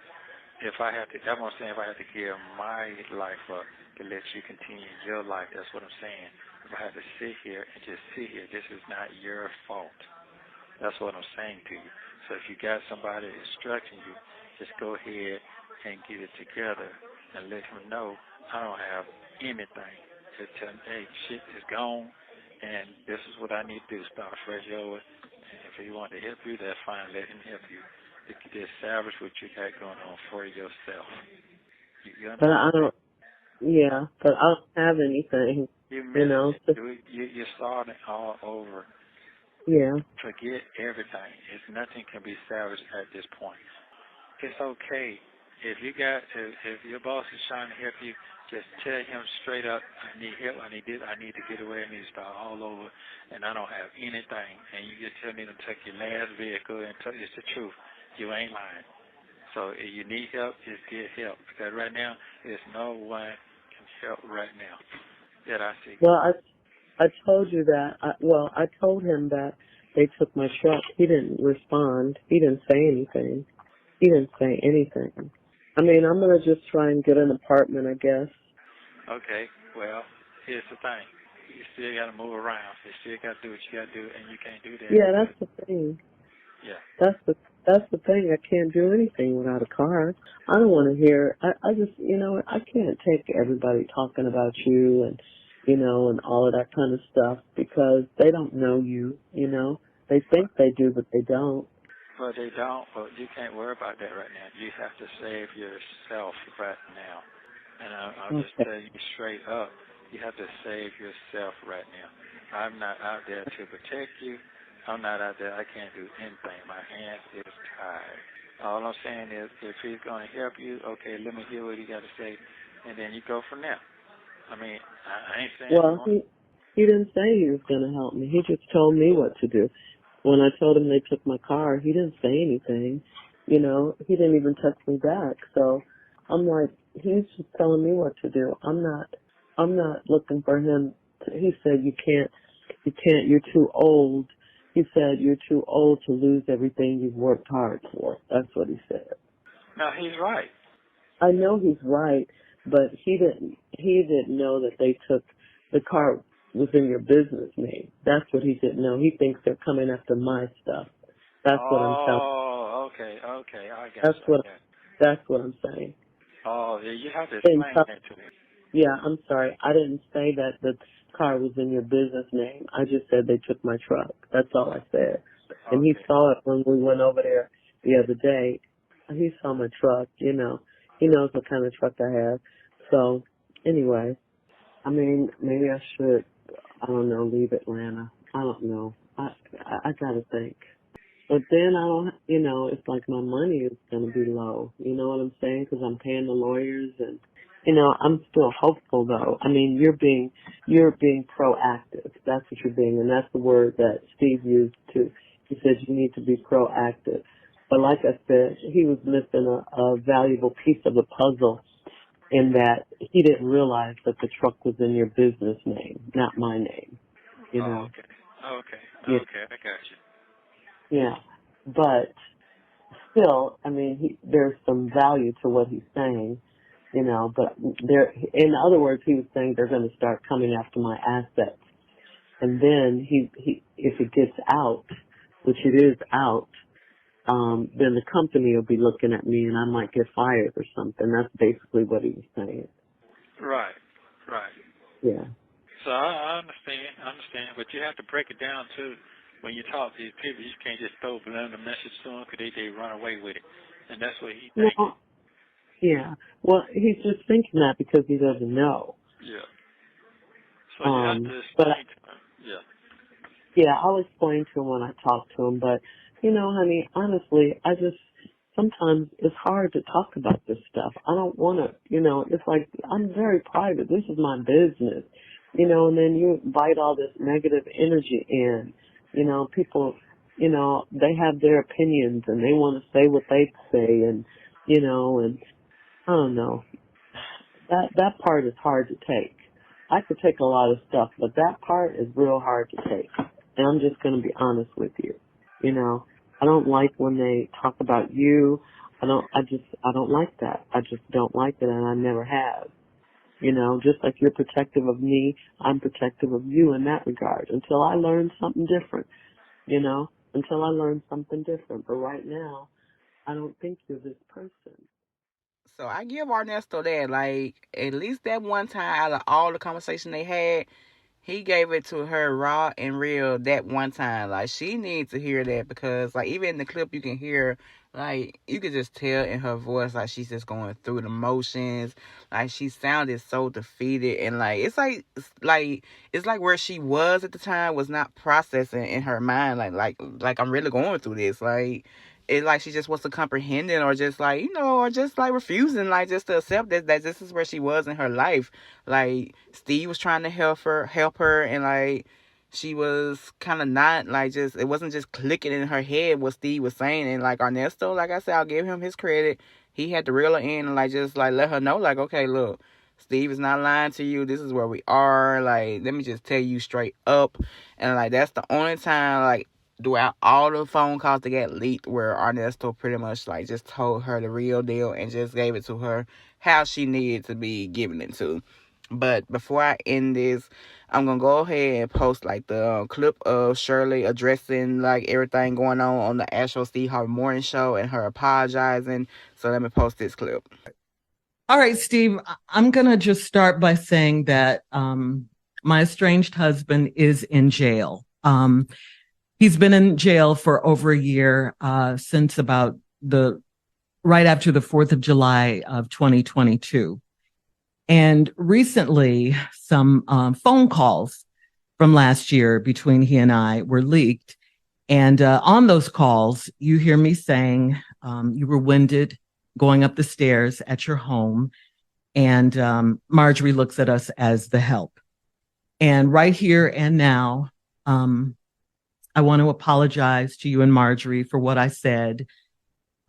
Speaker 5: that's what I'm saying. If I have to give my life up to let you continue your life, that's what I'm saying. If I have to sit here and just sit here, this is not your fault. That's what I'm saying to you. So if you got somebody instructing you, just go ahead and get it together and let him know I don't have anything. Just tell him, hey, shit is gone, and this is what I need to do. Start fresh over. And if he wants to help you, that's fine. Let him help you. Just salvage what you got going on for yourself. You
Speaker 8: But
Speaker 5: understand?
Speaker 8: I don't. Yeah. But I don't have anything.
Speaker 5: You're
Speaker 8: You
Speaker 5: missing
Speaker 8: know.
Speaker 5: it.
Speaker 8: Just,
Speaker 5: You're starting all over.
Speaker 8: yeah.
Speaker 5: Forget everything. Nothing can be salvaged at this point. It's okay. If your boss is trying to help you, just tell him straight up, I need help, I need this, I need to get away, I need to start all over, and I don't have anything. And you just tell me to take your last vehicle and tell it's the truth. You ain't lying. So if you need help, just get help. Because right now, there's no one can help right now that I see.
Speaker 8: Well, I told you that. I told him that they took my truck. He didn't respond. He didn't say anything. He didn't say anything. I mean, I'm gonna just try and get an apartment, I guess.
Speaker 5: Okay, well, here's the thing. You still got to move around. You still got to do what you got to do, and you can't do that.
Speaker 8: Yeah, that's the thing.
Speaker 5: Yeah.
Speaker 8: That's the thing. I can't do anything without a car. I don't want to hear. I just, I can't take everybody talking about you and, and all of that kind of stuff because they don't know you. They think they do, but they don't.
Speaker 5: But they don't. But you can't worry about that right now. You have to save yourself right now. And I'll just tell you straight up, you have to save yourself right now. I'm not out there to protect you. I'm not out there. I can't do anything. My hands is tied. All I'm saying is, if he's going to help you, okay, let me hear what he got to say, and then you go from there. I mean, I ain't saying.
Speaker 8: Well, he didn't say he was going to help me. He just told me what to do. When I told him they took my car, he didn't say anything. He didn't even text me back. So I'm like, he's just telling me what to do. I'm not looking for him. He said, you can't, you're too old. He said, you're too old to lose everything you've worked hard for. That's what he said.
Speaker 5: No, he's right.
Speaker 8: I know he's right, but he didn't know that they took the car was in your business name. That's what he didn't know. He thinks they're coming after my stuff. That's what I'm telling.
Speaker 5: Oh, okay, I got you.
Speaker 8: That's what I'm saying.
Speaker 5: Oh, yeah, you have to explain that to me.
Speaker 8: Yeah, I'm sorry. I didn't say that the car was in your business name. I just said they took my truck. That's all I said. And he saw it when we went over there the other day. He saw my truck, He knows what kind of truck I have. So, anyway, I mean, maybe I should, I don't know, leave Atlanta. I don't know. I gotta think. But then I don't, it's like my money is gonna be low. You know what I'm saying? Because I'm paying the lawyers, and I'm still hopeful though. I mean, you're being proactive. That's what you're being, and that's the word that Steve used too. He said you need to be proactive. But like I said, he was missing a valuable piece of the puzzle in that he didn't realize that the truck was in your business name, not my name. You know? Yeah.
Speaker 5: Okay, I got you.
Speaker 8: Yeah. But still, I mean, there's some value to what he's saying, but in other words, he was saying they're going to start coming after my assets. And then if it gets out, which it is out, then the company will be looking at me and I might get fired or something. That's basically what he was saying.
Speaker 5: Right.
Speaker 8: Yeah.
Speaker 5: So I understand, but you have to break it down too. When you talk to these people, you can't just throw a message to them because they run away with it, and that's what he thinks.
Speaker 8: No. Yeah. Well, he's just thinking that because he doesn't know.
Speaker 5: Yeah. So you have to explain to him. Yeah.
Speaker 8: Yeah, I'll explain to him when I talk to him. But, honey, honestly, sometimes it's hard to talk about this stuff. I don't want to, it's like I'm very private. This is my business, and then you invite all this negative energy in. People, they have their opinions and they want to say what they say and I don't know. That part is hard to take. I could take a lot of stuff, but that part is real hard to take. And I'm just going to be honest with you. I don't like when they talk about you. I don't like that. I just don't like it, and I never have. Just like you're protective of me, I'm protective of you in that regard until I learn something different, until I learn something different. But right now, I don't think you're this person.
Speaker 2: So I give Ernesto that, like, at least that one time out of all the conversation they had, he gave it to her raw and real that one time. Like, she needs to hear that because, like, even in the clip you can hear, like, you could just tell in her voice, like, she's just going through the motions. Like, she sounded so defeated. And, like, it's like where she was at the time was not processing in her mind. Like I'm really going through this. Like, it's like she just wasn't comprehending or just like, or just like refusing, like just to accept that this is where she was in her life. Like, Steve was trying to help her, and like she was kind of not like it wasn't just clicking in her head what Steve was saying. And like Ernesto, like I said, I'll give him his credit. He had to reel her in and like just like let her know, like, okay, look, Steve is not lying to you. This is where we are. Like, let me just tell you straight up. And like that's the only time, like, throughout all the phone calls that got leaked where Ernesto pretty much like just told her the real deal and just gave it to her how she needed to be given it to. But before I end this, I'm going to go ahead and post like the clip of Shirley addressing like everything going on the actual Steve Harvey Morning show and her apologizing. So let me post this clip.
Speaker 9: All right, Steve, I'm going to just start by saying that my estranged husband is in jail. He's been in jail for over a year, since about right after the 4th of July of 2022. And recently, some phone calls from last year between he and I were leaked. And on those calls, you hear me saying you were winded going up the stairs at your home. And Marjorie looks at us as the help. And right here and now, I want to apologize to you and Marjorie for what I said.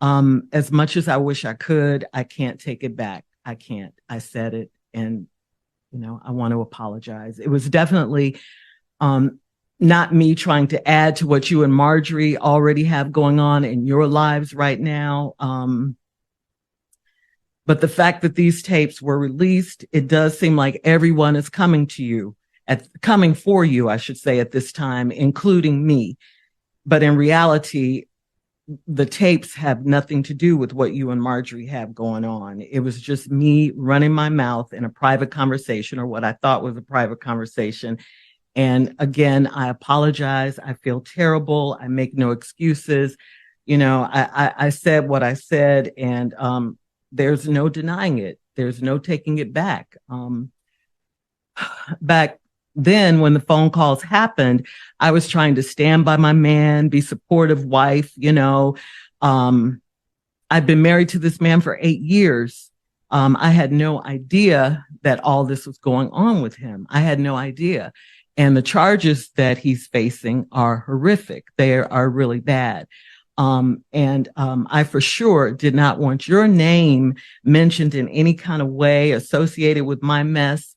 Speaker 9: As much as I wish I could, I can't take it back. I can't. I said it, and I want to apologize. It was definitely not me trying to add to what you and Marjorie already have going on in your lives right now. But the fact that these tapes were released, it does seem like everyone is coming for you, I should say, at this time, including me. But in reality, the tapes have nothing to do with what you and Marjorie have going on. It was just me running my mouth in a private conversation, or what I thought was a private conversation. And again, I apologize. I feel terrible. I make no excuses. I said what I said, and there's no denying it. There's no taking it back. Back then when the phone calls happened, I was trying to stand by my man, be supportive wife, I've been married to this man for 8 years. I had no idea that all this was going on with him. I had no idea. And the charges that he's facing are horrific. They are really bad. I for sure did not want your name mentioned in any kind of way associated with my mess.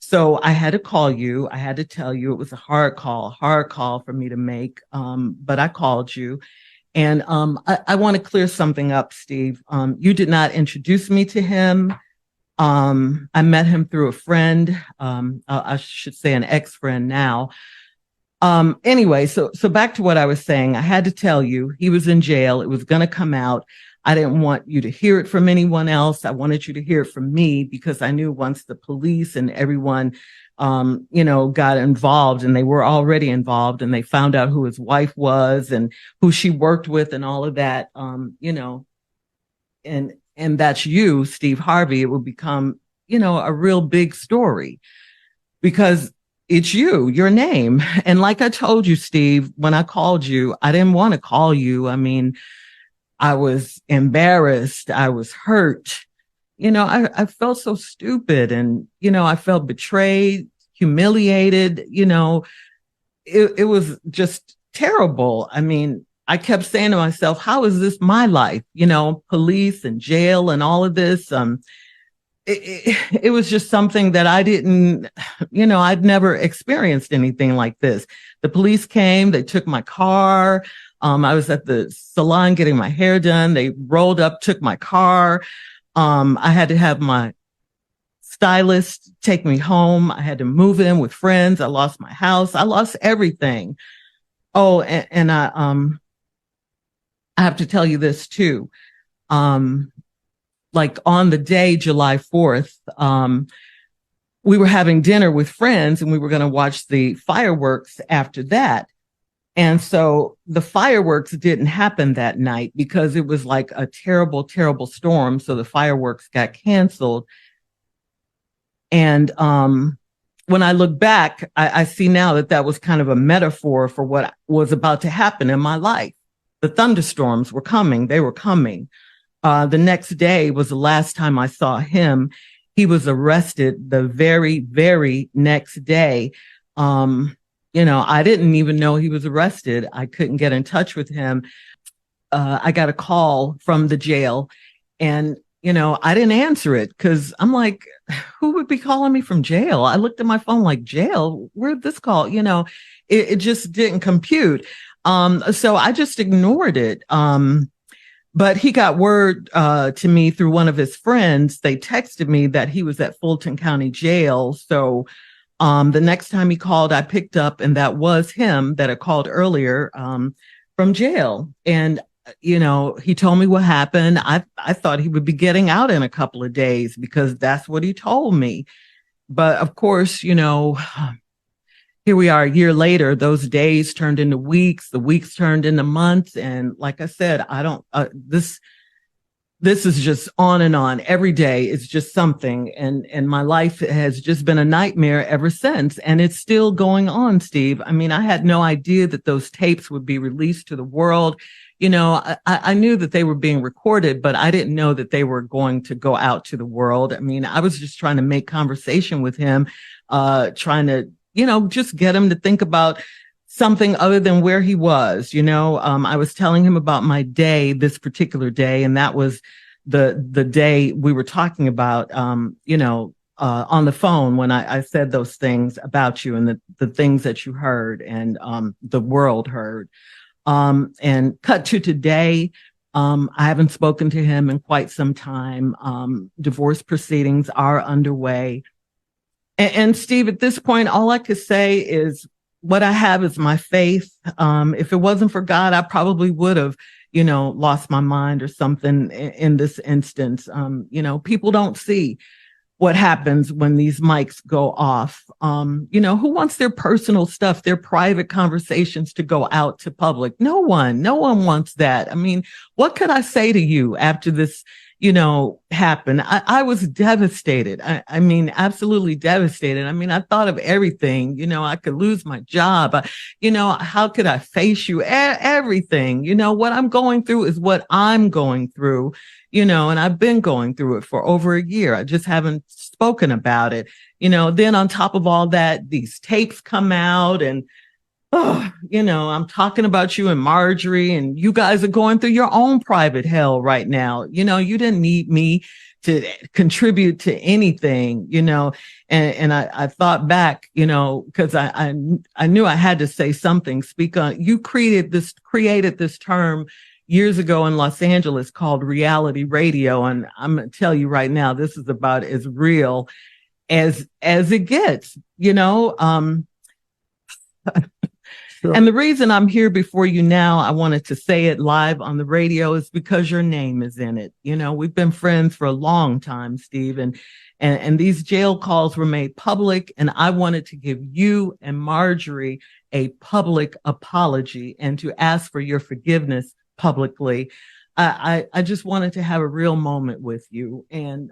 Speaker 9: So I had to call you. I had to tell you it was a hard call for me to make. But I called you. And I want to clear something up, Steve. You did not introduce me to him. I met him through a friend. I should say an ex-friend now. Anyway, so back to what I was saying. I had to tell you he was in jail. It was going to come out. I didn't want you to hear it from anyone else. I wanted you to hear it from me because I knew once the police and everyone, got involved, and they were already involved, and they found out who his wife was and who she worked with and all of that, and that's you, Steve Harvey, it would become, a real big story because it's your name. And like I told you, Steve, when I called you, I didn't want to call you. I mean, I was embarrassed. I was hurt. I felt so stupid and, I felt betrayed, humiliated. It was just terrible. I mean, I kept saying to myself, how is this my life? Police and jail and all of this. It was just something that I didn't, I'd never experienced anything like this. The police came, they took my car. I was at the salon getting my hair done. They rolled up, took my car. I had to have my stylist take me home. I had to move in with friends. I lost my house. I lost everything. Oh, and I have to tell you this too. Like on the day, July 4th, we were having dinner with friends and we were going to watch the fireworks after that. And so the fireworks didn't happen that night because it was like a terrible, terrible storm. So the fireworks got canceled. And when I look back, I see now that was kind of a metaphor for what was about to happen in my life. The thunderstorms were coming. They were coming. The next day was the last time I saw him. He was arrested the very, very next day. I didn't even know he was arrested. I couldn't get in touch with him. I got a call from the jail and, I didn't answer it because I'm like, who would be calling me from jail? I looked at my phone like, jail? Where'd this call? It just didn't compute. So I just ignored it. But he got word to me through one of his friends. They texted me that he was at Fulton County Jail. So the next time he called, I picked up, and that was him that I called earlier from jail. And, he told me what happened. I thought he would be getting out in a couple of days because that's what he told me. But of course, here we are a year later, those days turned into weeks, the weeks turned into months. And like I said, this is just on and on. Every day is just something. And my life has just been a nightmare ever since. And it's still going on, Steve. I mean, I had no idea that those tapes would be released to the world. I knew that they were being recorded, but I didn't know that they were going to go out to the world. I mean, I was just trying to make conversation with him, trying to, just get him to think about something other than where he was. I was telling him about my day, this particular day, and that was the day we were talking about, on the phone when I said those things about you and the things that you heard and the world heard. And cut to today, I haven't spoken to him in quite some time. Divorce proceedings are underway. And Steve, at this point, all I could say is what I have is my faith. If it wasn't for God, I probably would have, lost my mind or something in this instance. People don't see what happens when these mics go off. Who wants their personal stuff, their private conversations to go out to public? No one wants that. I mean, what could I say to you after this, happened, I was devastated. I mean, absolutely devastated. I mean, I thought of everything, I could lose my job. How could I face you? Everything, what I'm going through is what I'm going through, and I've been going through it for over a year. I just haven't spoken about it. Then on top of all that, these tapes come out and I'm talking about you and Marjorie, and you guys are going through your own private hell right now. You didn't need me to contribute to anything, and I thought back, because I knew I had to say something, speak on. You created this term years ago in Los Angeles called reality radio. And I'm going to tell you right now, this is about as real as it gets,
Speaker 1: Sure.
Speaker 9: And the reason I'm here before you now, I wanted to say it live on the radio, is because your name is in it. We've been friends for a long time, Steve, and these jail calls were made public, and I wanted to give you and Marjorie a public apology and to ask for your forgiveness publicly. I just wanted to have a real moment with you. And,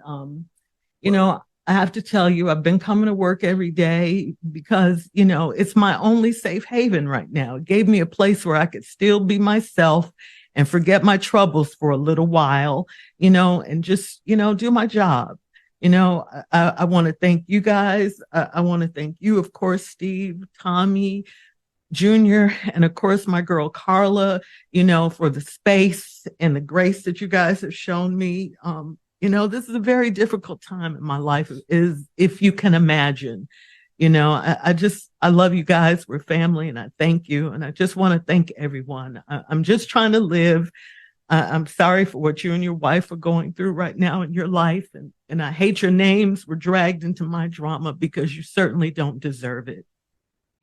Speaker 9: I have to tell you, I've been coming to work every day because, it's my only safe haven right now. It gave me a place where I could still be myself and forget my troubles for a little while, and just, do my job. I want to thank you guys. I want to thank you, of course, Steve, Tommy, Junior, and of course, my girl Carla, for the space and the grace that you guys have shown me. This is a very difficult time in my life, is if you can imagine. I love you guys. We're family, and I thank you. And I just want to thank everyone. I'm just trying to live. I'm sorry for what you and your wife are going through right now in your life. And I hate your names were dragged into my drama because you certainly don't deserve it.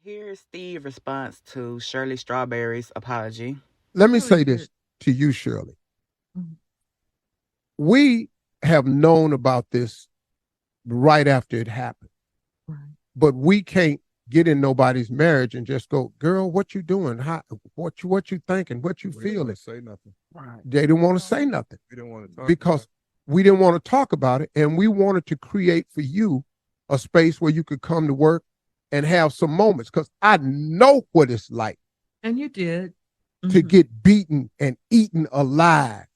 Speaker 2: Here's Steve's response to Shirley Strawberry's apology.
Speaker 1: Let me say this to you, Shirley.
Speaker 9: Mhm.
Speaker 1: We have known about this right after it happened.
Speaker 9: Right.
Speaker 1: But we can't get in nobody's marriage and just go, girl, what you doing? What you thinking? What you feeling?
Speaker 4: Say nothing.
Speaker 2: Right.
Speaker 1: They didn't want to say nothing
Speaker 4: We didn't want to talk
Speaker 1: because we didn't want to talk about it. And we wanted to create for you a space where you could come to work and have some moments, because I know what it's like
Speaker 9: And you did.
Speaker 1: to get beaten and eaten alive.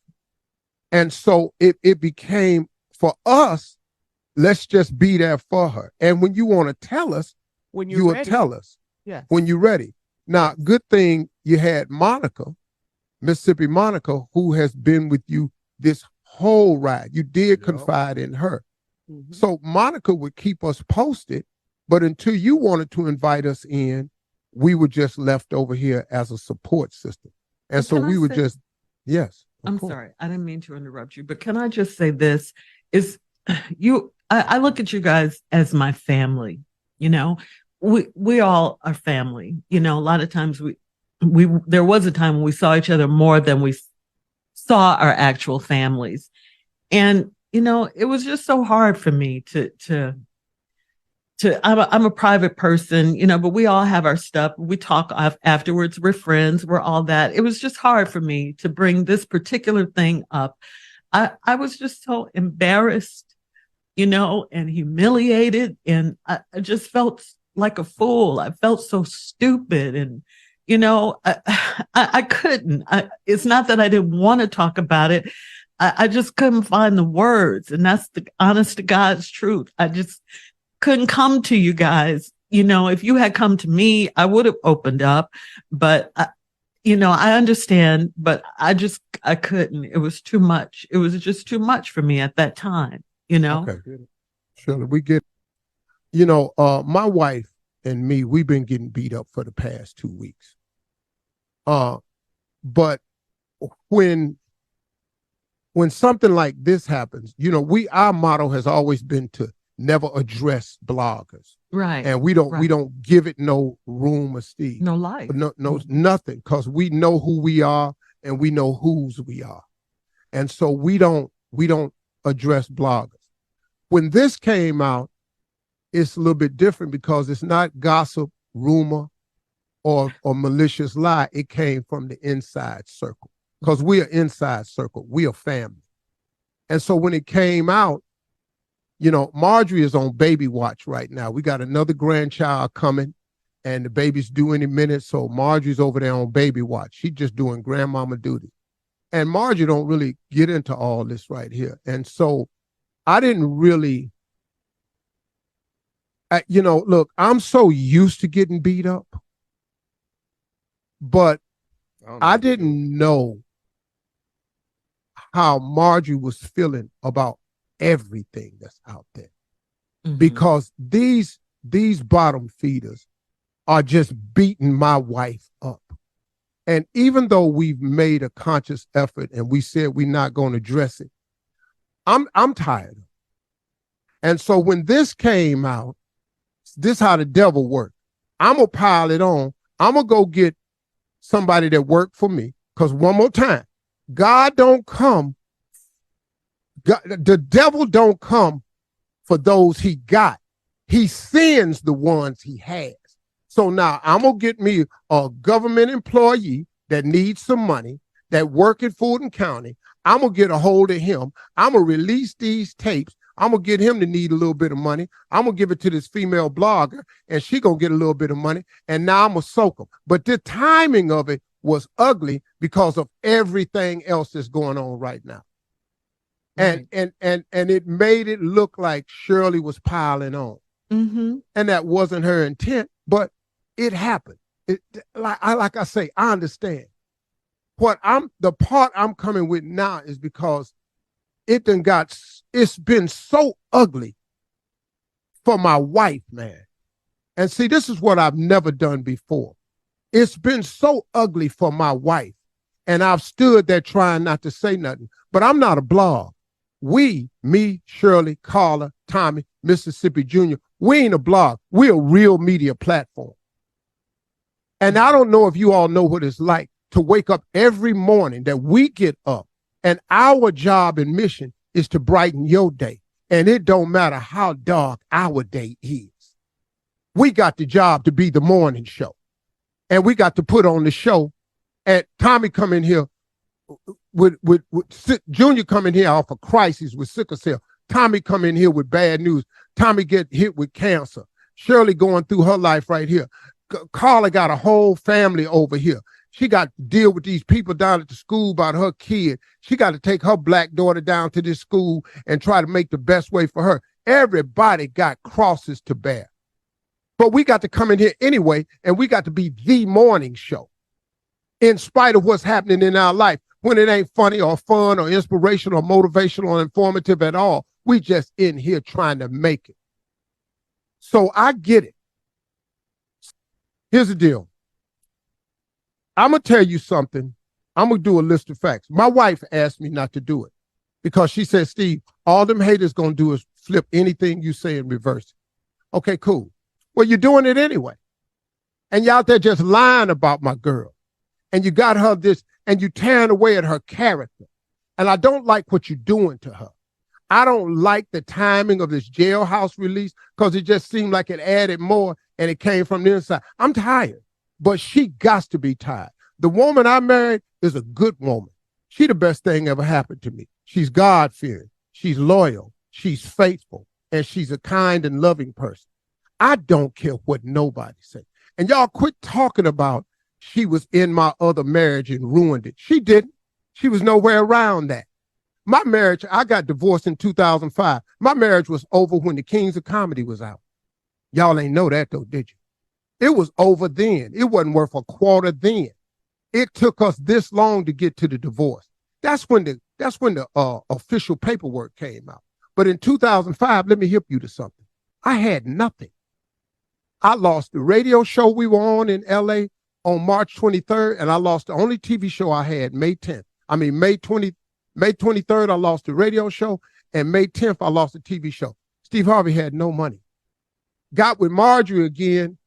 Speaker 1: And so it became, for us, let's just be there for her. And when you want to tell us,
Speaker 9: When
Speaker 1: you will tell us
Speaker 9: Yes.
Speaker 1: when you're ready. Now, good thing you had Monica, Mississippi Monica, who has been with you this whole ride. You did confide in her.
Speaker 9: Mhm.
Speaker 1: So Monica would keep us posted, but until you wanted to invite us in, we were just left over here as a support system. And
Speaker 9: But
Speaker 1: so
Speaker 9: can I
Speaker 1: we were
Speaker 9: say-
Speaker 1: just, yes. of
Speaker 9: I'm
Speaker 1: course.
Speaker 9: sorry. I didn't mean to interrupt you, but can I just say this is I look at you guys as my family. We all are family. A lot of times there was a time when we saw each other more than we saw our actual families. And, it was just so hard for me I'm a private person, but we all have our stuff. We talk afterwards. We're friends. We're all that. It was just hard for me to bring this particular thing up. I was just so embarrassed, and humiliated. And I just felt like a fool. I felt so stupid. And, I couldn't. It's not that I didn't want to talk about it. I just couldn't find the words. And that's the honest to God's truth. I just couldn't come to you guys. If you had come to me, I would have opened up, but I understand, but I couldn't. It was too much. It was just too much for me at that time,
Speaker 1: Okay. Shirley, we get, my wife and me, we've been getting beat up for the past 2 weeks. But when something like this happens, our motto has always been to never address bloggers.
Speaker 9: Right.
Speaker 1: And we don't give it no room or Steve.
Speaker 9: No life.
Speaker 1: No, nothing. Because we know who we are and we know whose we are. And so we don't address bloggers. When this came out, it's a little bit different because it's not gossip, rumor, or malicious lie. It came from the inside circle. Because we are inside circle. We are family. And so when it came out, you know, Marjorie is on baby watch right now. We got another grandchild coming, and the baby's due any minute. So Marjorie's over there on baby watch. She's just doing grandmama duty. And Marjorie don't really get into all this right here. And so I didn't really, you know, look, I'm so used to getting beat up, but I didn't know how Marjorie was feeling about everything that's out there. Mm-hmm. Because these bottom feeders are just beating my wife up. And even though we've made a conscious effort and we said we're not going to address it, I'm tired. And so when this came out, this is how the devil worked. I'm going to pile it on. I'm going to go get somebody that worked for me. Because one more time, God don't come. God, the devil don't come for those he got. He sends the ones he has. So now I'm going to get me a government employee that needs some money, that work at Fulton County. I'm going to get a hold of him. I'm going to release these tapes. I'm going to get him to need a little bit of money. I'm going to give it to this female blogger, and she going to get a little bit of money, and now I'm going to soak them. But the timing of it was ugly because of everything else that's going on right now. Right. And it made it look like Shirley was piling on. Mm-hmm. And that wasn't her intent, but it happened. Like I say, I understand. The part I'm coming with now is because it's been so ugly for my wife, man. And see, this is what I've never done before. It's been so ugly for my wife. And I've stood there trying not to say nothing, but I'm not a blog. Me, Shirley, Carla, Tommy, Mississippi Jr., we ain't a blog. We're a real media platform. And I don't know if you all know what it's like to wake up every morning that we get up, and our job and mission is to brighten your day. And it don't matter how dark our day is. We got the job to be the morning show. And we got to put on the show. And Tommy come in here with Junior come in here off a crisis with sickle cell. Tommy come in here with bad news. Tommy get hit with cancer. Shirley going through her life right here. Carla got a whole family over here. She got to deal with these people down at the school about her kid. She got to take her black daughter down to this school and try to make the best way for her. Everybody got crosses to bear. But we got to come in here anyway, and we got to be the morning show in spite of what's happening in our life. When it ain't funny or fun or inspirational or motivational or informative at all, we just in here trying to make it. So I get it. Here's the deal. I'm going to tell you something. I'm going to do a list of facts. My wife asked me not to do it because she said, Steve, all them haters going to do is flip anything you say and reverse it. Okay, cool. Well, you're doing it anyway. And you out there just lying about my girl. And you got her this, and you tearing away at her character. And I don't like what you're doing to her. I don't like the timing of this jailhouse release because it just seemed like it added more and it came from the inside. I'm tired, but she got to be tired. The woman I married is a good woman. She the best thing ever happened to me. She's God-fearing. She's loyal. She's faithful. And she's a kind and loving person. I don't care what nobody says. And y'all quit talking about she was in my other marriage and ruined it. She didn't. She was nowhere around that. My marriage, I got divorced in 2005. My marriage was over when the Kings of Comedy was out. Y'all ain't know that though, did you? It was over then. It wasn't worth a quarter then. It took us this long to get to the divorce. That's when the official paperwork came out. But in 2005, let me hip you to something. I had nothing. I lost the radio show we were on in LA on March 23rd, and I lost the only TV show I had May 23rd, I lost the radio show, and May 10th, I lost the TV show. Steve Harvey had no money. Got with Marjorie again,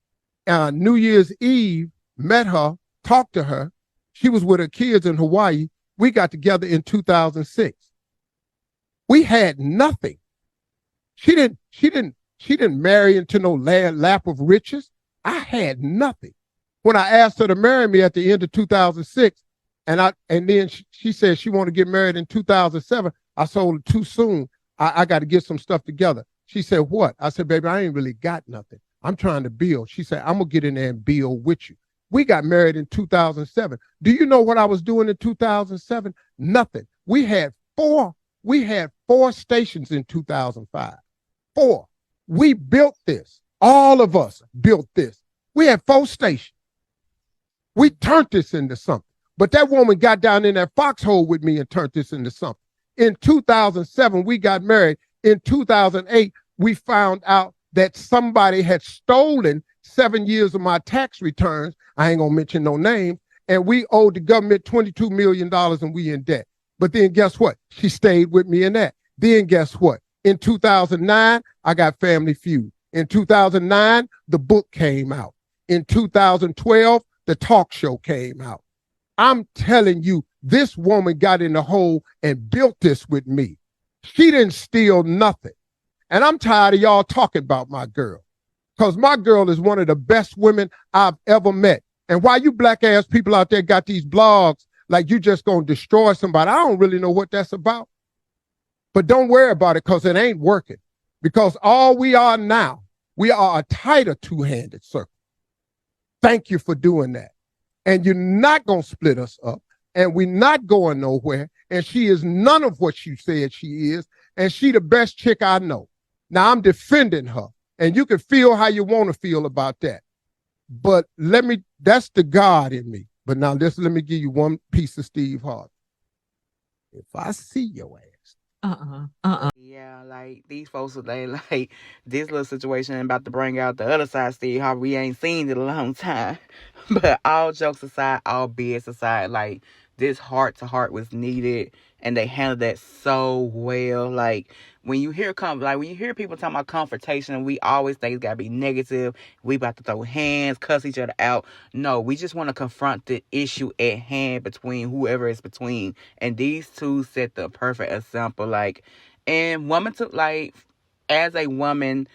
Speaker 1: New Year's Eve, met her, talked to her. She was with her kids in Hawaii. We got together in 2006. We had nothing. She didn't marry into no lap of riches. I had nothing. When I asked her to marry me at the end of 2006, and then she said she wanted to get married in 2007, I sold it too soon. I got to get some stuff together. She said, what? I said, baby, I ain't really got nothing. I'm trying to build. She said, I'm going to get in there and build with you. We got married in 2007. Do you know what I was doing in 2007? Nothing. We had four stations in 2005. 4. We built this. All of us built this. We had 4 stations. We turned this into something. But that woman got down in that foxhole with me and turned this into something. In 2007, we got married. In 2008, we found out that somebody had stolen 7 years of my tax returns. I ain't gonna mention no names. And we owed the government $22 million and we in debt. But then guess what? She stayed with me in that. Then guess what? In 2009, I got Family Feud. In 2009, the book came out. In 2012, the talk show came out. I'm telling you, this woman got in the hole and built this with me. She didn't steal nothing. And I'm tired of y'all talking about my girl, because my girl is one of the best women I've ever met. And why you black ass people out there got these blogs like you just gonna destroy somebody, I don't really know what that's about. But don't worry about it, because it ain't working. Because all we are now, we are a tighter two-handed circle. Thank you for doing that. And you're not going to split us up. And we're not going nowhere. And she is none of what you said she is. And she the best chick I know. Now, I'm defending her. And you can feel how you want to feel about that. But that's the God in me. But now let me give you one piece of Steve Harvey. If I see your ass.
Speaker 2: Yeah, like these folks, they like this little situation about to bring out the other side, Steve Harvey. We ain't seen it in a long time. But all jokes aside, all BS aside, like this heart to heart was needed, and they handled that so well. Like when you hear people talking about confrontation, we always think it's gotta be negative. We about to throw hands, cuss each other out. No, we just want to confront the issue at hand between whoever is between. And these two set the perfect example. Like, and woman took as a woman,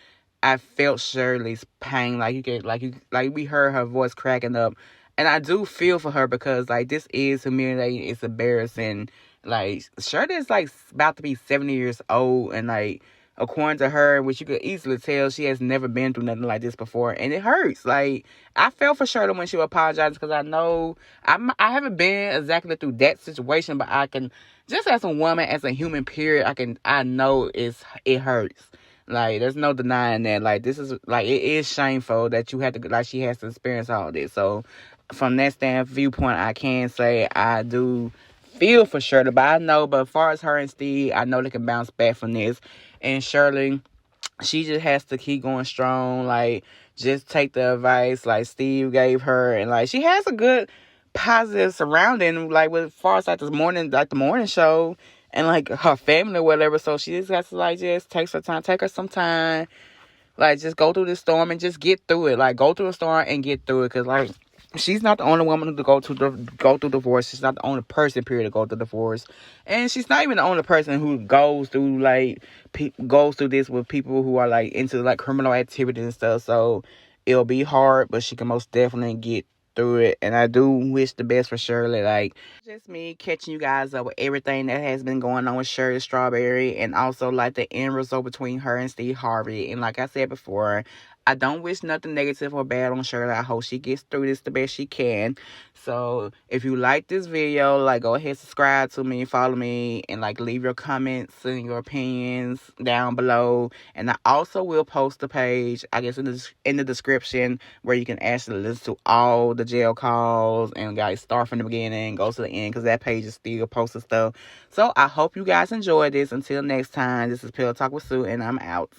Speaker 2: I felt Shirley's pain. We heard her voice cracking up. And I do feel for her, because like this is humiliating, it's embarrassing. Like Shirley is like about to be 70 years old, and like according to her, which you could easily tell, she has never been through nothing like this before, and it hurts. Like I felt for Shirley when she apologized, because I know I haven't been exactly through that situation, but I can, just as a woman, as a human period, I know it hurts. Like, there's no denying that. Like, this is, like, it is shameful that you have to, like, she has to experience all this. So, from that viewpoint, I can say I do feel for Shirley. But as far as her and Steve, I know they can bounce back from this. And Shirley, she just has to keep going strong. Like, just take the advice, like, Steve gave her. And, like, she has a good, positive surrounding, like, with far as, like, the morning show. And, like, her family or whatever. So, she just has to, like, just take her some time. Like, just go through this storm and just get through it. Like, go through the storm and get through it. Because, like, she's not the only woman to go through divorce. She's not the only person, period, to go through divorce. And she's not even the only person who goes through, like, goes through this with people who are, like, into, like, criminal activity and stuff. So, it'll be hard, but she can most definitely get through it. And I do wish the best for Shirley. Like, just me catching you guys up with everything that has been going on with Shirley Strawberry, and also like the end result between her and Steve Harvey. And like I said before, I don't wish nothing negative or bad on Shirley. I hope she gets through this the best she can. So if you like this video, like, go ahead, subscribe to me, follow me, and like leave your comments and your opinions down below. And I also will post a page, I guess, in the description, where you can actually listen to all the jail calls and guys start from the beginning, go to the end, because that page is still posting stuff. So I hope you guys enjoy this. Until next time, this is Pillow Talk with Sue, and I'm out.